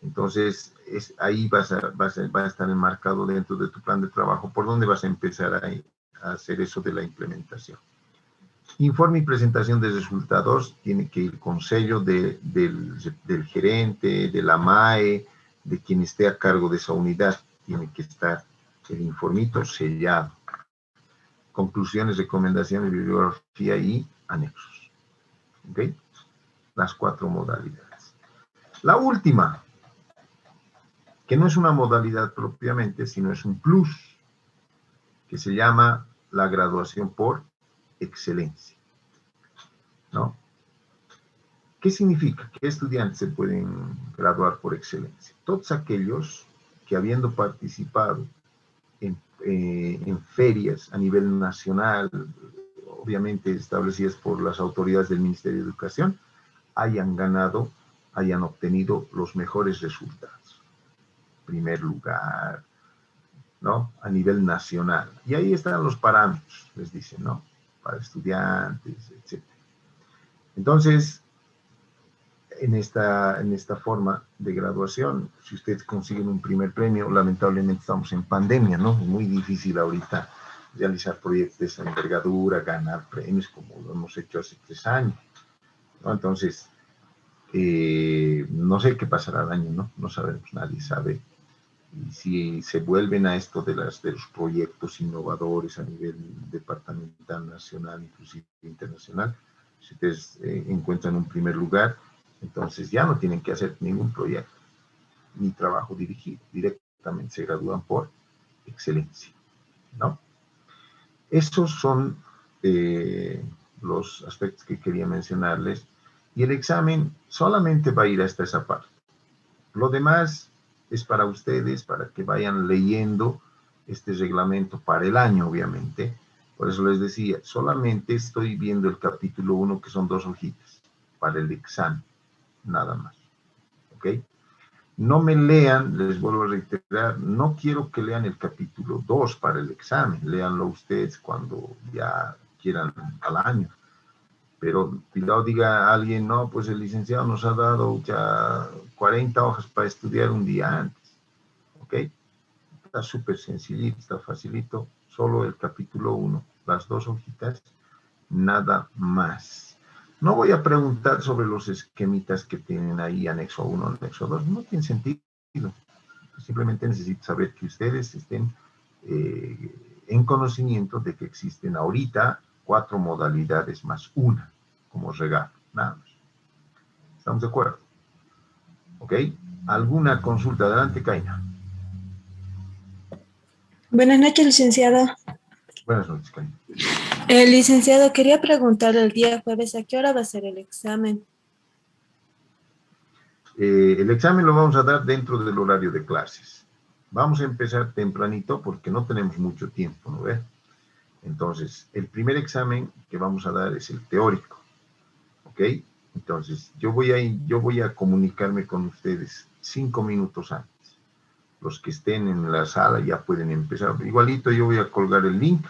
Entonces, ahí va a estar enmarcado dentro de tu plan de trabajo por dónde vas a empezar a hacer eso de la implementación. Informe y presentación de resultados tiene que ir con sello del gerente, de la MAE, de quien esté a cargo de esa unidad. Tiene que estar el informito sellado. Conclusiones, recomendaciones, bibliografía y anexos. ¿Ok? Las 4 modalidades. La última, que no es una modalidad propiamente, sino es un plus, que se llama la graduación por excelencia, ¿no? ¿Qué significa? ¿Qué estudiantes se pueden graduar por excelencia? Todos aquellos que, habiendo participado en ferias a nivel nacional, obviamente establecidas por las autoridades del Ministerio de Educación, hayan obtenido los mejores resultados. Primer lugar, ¿no? A nivel nacional. Y ahí están los parámetros, les dicen, ¿no? Para estudiantes, etc. Entonces, en esta forma de graduación, si ustedes consiguen un primer premio, lamentablemente estamos en pandemia, ¿no? Es muy difícil ahorita realizar proyectos de esa envergadura, ganar premios como lo hemos hecho hace 3 años, ¿no? Entonces, no sé qué pasará el año, ¿no? No sabemos, nadie sabe. Y si se vuelven a esto de los proyectos innovadores a nivel departamental, nacional, inclusive internacional, si ustedes encuentran un primer lugar, entonces ya no tienen que hacer ningún proyecto, ni trabajo dirigido, directamente se gradúan por excelencia, ¿no? Esos son los aspectos que quería mencionarles, y el examen solamente va a ir hasta esa parte. Lo demás es para ustedes, para que vayan leyendo este reglamento para el año, obviamente. Por eso les decía, solamente estoy viendo el capítulo 1, que son 2 hojitas, para el examen, nada más. ¿Ok? No me lean, les vuelvo a reiterar, no quiero que lean el capítulo 2 para el examen, léanlo ustedes cuando ya quieran al año. Pero cuidado, diga alguien, no, pues el licenciado nos ha dado ya 40 hojas para estudiar un día antes. ¿Ok? Está súper sencillito, está facilito. Solo el capítulo 1, las 2 hojitas, nada más. No voy a preguntar sobre los esquemitas que tienen ahí, anexo 1, anexo 2. No tiene sentido. Simplemente necesito saber que ustedes estén en conocimiento de que existen ahorita 4 modalidades más una como regalo, nada más. ¿Estamos de acuerdo? ¿Ok? ¿Alguna consulta? Adelante, Kaina. Buenas noches, licenciado. Buenas noches, Kaina. Licenciado, quería preguntarle el día jueves, ¿a qué hora va a ser el examen? El examen lo vamos a dar dentro del horario de clases. Vamos a empezar tempranito porque no tenemos mucho tiempo, ¿no ve? Entonces, el primer examen que vamos a dar es el teórico, ¿ok? Entonces, yo voy a comunicarme con ustedes 5 minutos antes. Los que estén en la sala ya pueden empezar. Igualito yo voy a colgar el link,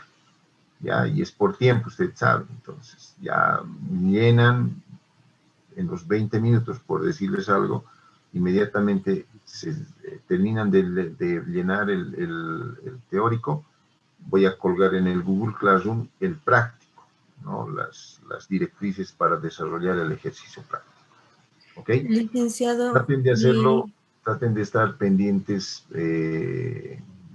ya, y es por tiempo, usted sabe. Entonces, ya llenan en los 20 minutos, por decirles algo, inmediatamente se terminan de llenar el teórico, voy a colgar en el Google Classroom el práctico, ¿no? Las directrices para desarrollar el ejercicio práctico. ¿Ok? Licenciado, Traten de hacerlo, traten de estar pendientes.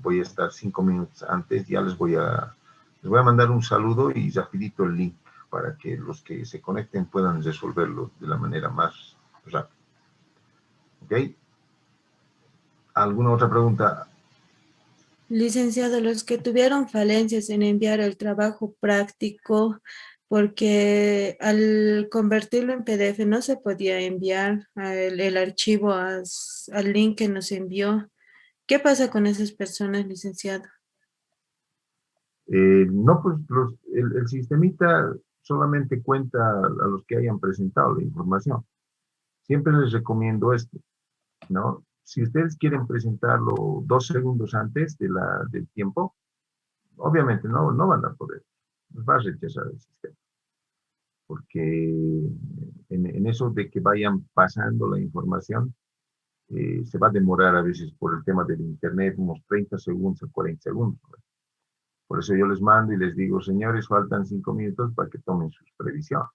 Voy a estar 5 minutos antes, ya les voy a mandar un saludo y rapidito el link para que los que se conecten puedan resolverlo de la manera más rápida. ¿Ok? ¿Alguna otra pregunta? licenciado, los que tuvieron falencias en enviar el trabajo práctico, porque al convertirlo en PDF no se podía enviar el archivo al link que nos envió. ¿Qué pasa con esas personas, licenciado? No, pues el sistemita solamente cuenta a los que hayan presentado la información. Siempre les recomiendo esto, ¿no? Si ustedes quieren presentarlo 2 segundos antes del tiempo, obviamente no van a poder. Nos va a rechazar el sistema. Porque en eso de que vayan pasando la información, se va a demorar a veces por el tema del internet unos 30 segundos a 40 segundos. ¿No? Por eso yo les mando y les digo, señores, faltan 5 minutos para que tomen sus previsiones.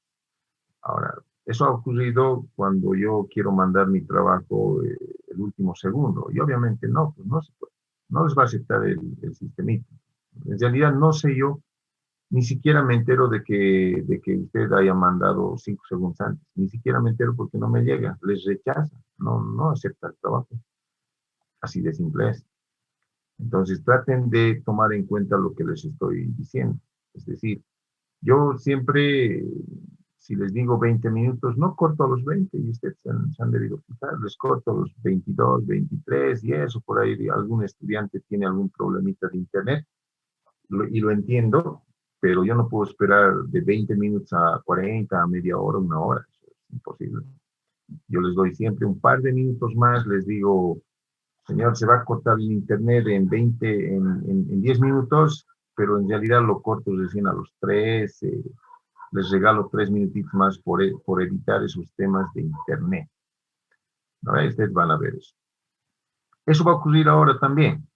Ahora, eso ha ocurrido cuando yo quiero mandar mi trabajo el último segundo. Y obviamente no, pues no se puede. No les va a aceptar el sistemita. En realidad no sé yo, ni siquiera me entero de que usted haya mandado 5 segundos antes. Ni siquiera me entero porque no me llega. Les rechaza. No acepta el trabajo. Así de simple es. Entonces traten de tomar en cuenta lo que les estoy diciendo. Es decir, yo siempre, si les digo 20 minutos, no corto a los 20 y ustedes se han debido fijar, les corto a los 22, 23 y eso, por ahí algún estudiante tiene algún problemita de internet y lo entiendo, pero yo no puedo esperar de 20 minutos a 40, a media hora, 1 hora, eso es imposible. Yo les doy siempre un par de minutos más, les digo, señor, se va a cortar el internet en 10 minutos, pero en realidad lo corto recién a los 3, les regalo 3 minutitos más por evitar esos temas de internet. ¿No? Ustedes van a ver eso. Eso va a ocurrir ahora también,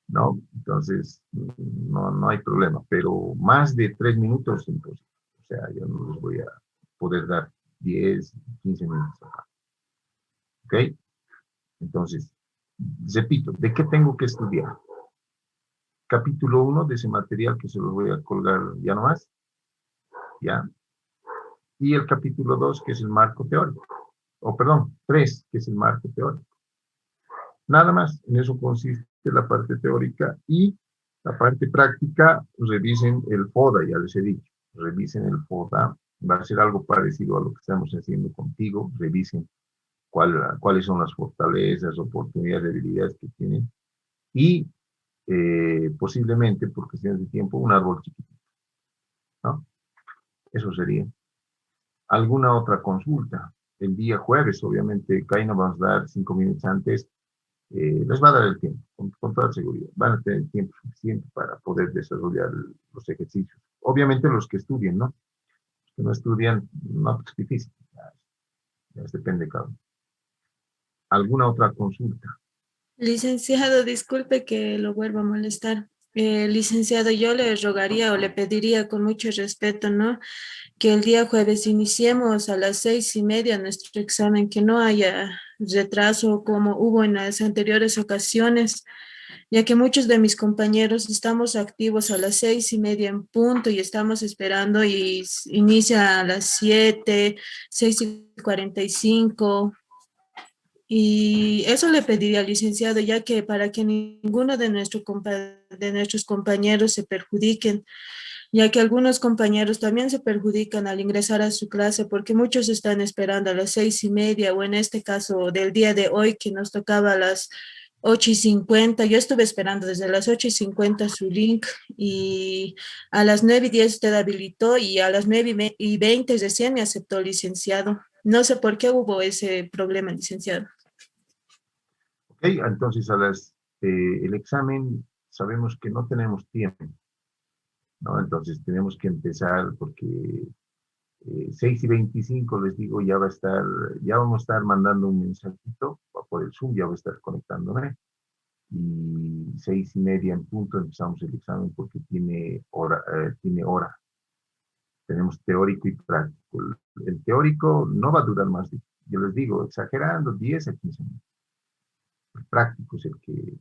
¿no? Entonces, no hay problema, pero más de 3 minutos, imposible. O sea, yo no les voy a poder dar 10, 15 minutos acá. ¿Ok? Entonces, repito, ¿de qué tengo que estudiar? Capítulo 1 de ese material que se los voy a colgar ya nomás, ¿ya? Y el capítulo 2, que es el marco teórico. O perdón, 3, que es el marco teórico. Nada más, en eso consiste la parte teórica y la parte práctica, revisen el FODA, ya les he dicho. Revisen el FODA, va a ser algo parecido a lo que estamos haciendo contigo. Revisen cuáles son las fortalezas, oportunidades, debilidades que tienen. Y posiblemente, por cuestiones de tiempo, un árbol chiquitito, ¿no? Eso sería. ¿Alguna otra consulta? El día jueves, obviamente, Kaina va a dar 5 minutos antes. Les va a dar el tiempo, con toda seguridad. Van a tener el tiempo suficiente para poder desarrollar los ejercicios. Obviamente los que estudien, ¿no? Los que no estudian, no es difícil. Ya depende de cada uno. ¿Alguna otra consulta? Licenciado, disculpe que lo vuelva a molestar. Licenciado, yo le rogaría o le pediría con mucho respeto, ¿no? Que el día jueves iniciemos a las 6:30 nuestro examen, que no haya retraso como hubo en las anteriores ocasiones, ya que muchos de mis compañeros estamos activos a las 6:30 en punto y estamos esperando y inicia a las 7, 6:45. Y eso le pediría al licenciado, ya que para que ninguno de de nuestros compañeros se perjudiquen, ya que algunos compañeros también se perjudican al ingresar a su clase, porque muchos están esperando a las 6:30, o en este caso del día de hoy, que nos tocaba a las 8:50. Yo estuve esperando desde las 8:50 su link, y a las 9:10 usted habilitó, y a las 9:20 recién me aceptó, licenciado. No sé por qué hubo ese problema, licenciado. Ok, entonces el examen sabemos que no tenemos tiempo, ¿no? Entonces tenemos que empezar porque 6:25 les digo, ya vamos a estar mandando un mensajito por el Zoom, ya voy a estar conectándome. Y 6:30 en punto empezamos el examen porque tiene hora. Tenemos teórico y práctico. El teórico no va a durar más yo les digo, exagerando, 10 a 15 minutos. El práctico es el que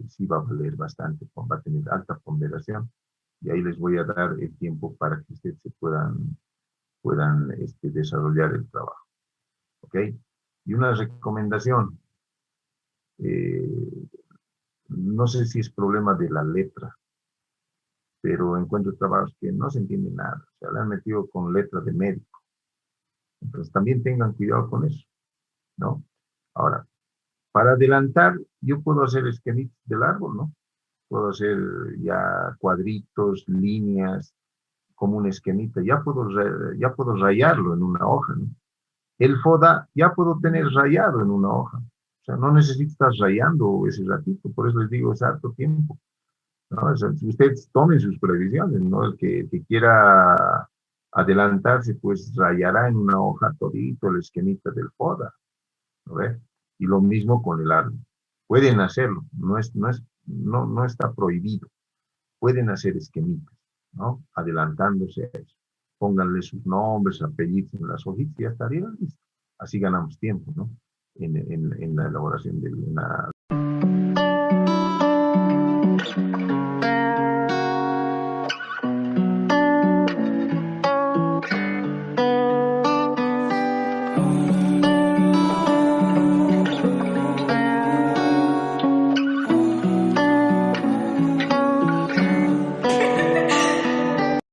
sí va a valer bastante, va a tener alta ponderación. Y ahí les voy a dar el tiempo para que ustedes puedan desarrollar el trabajo. ¿Ok? Y una recomendación. No sé si es problema de la letra, pero encuentro trabajos que no se entiende nada. O sea, le han metido con letra de médico. Entonces también tengan cuidado con eso, ¿no? Ahora, para adelantar, yo puedo hacer esquemitas del árbol, ¿no? Puedo hacer ya cuadritos, líneas, como un esquemita. Ya puedo rayarlo en una hoja, ¿no? El FODA ya puedo tener rayado en una hoja. O sea, no necesito estar rayando ese ratito. Por eso les digo, es harto tiempo, ¿no? O sea, ustedes tomen sus previsiones, ¿no? El que quiera adelantarse, pues rayará en una hoja todito el esquemita del FODA, ¿no ve? Y lo mismo con el árbol. Pueden hacerlo, no está prohibido. Pueden hacer esquemitas, ¿no? Adelantándose a eso. Pónganle sus nombres, apellidos en las hojitas y ya estaría listo. Así ganamos tiempo, ¿no? En la elaboración de una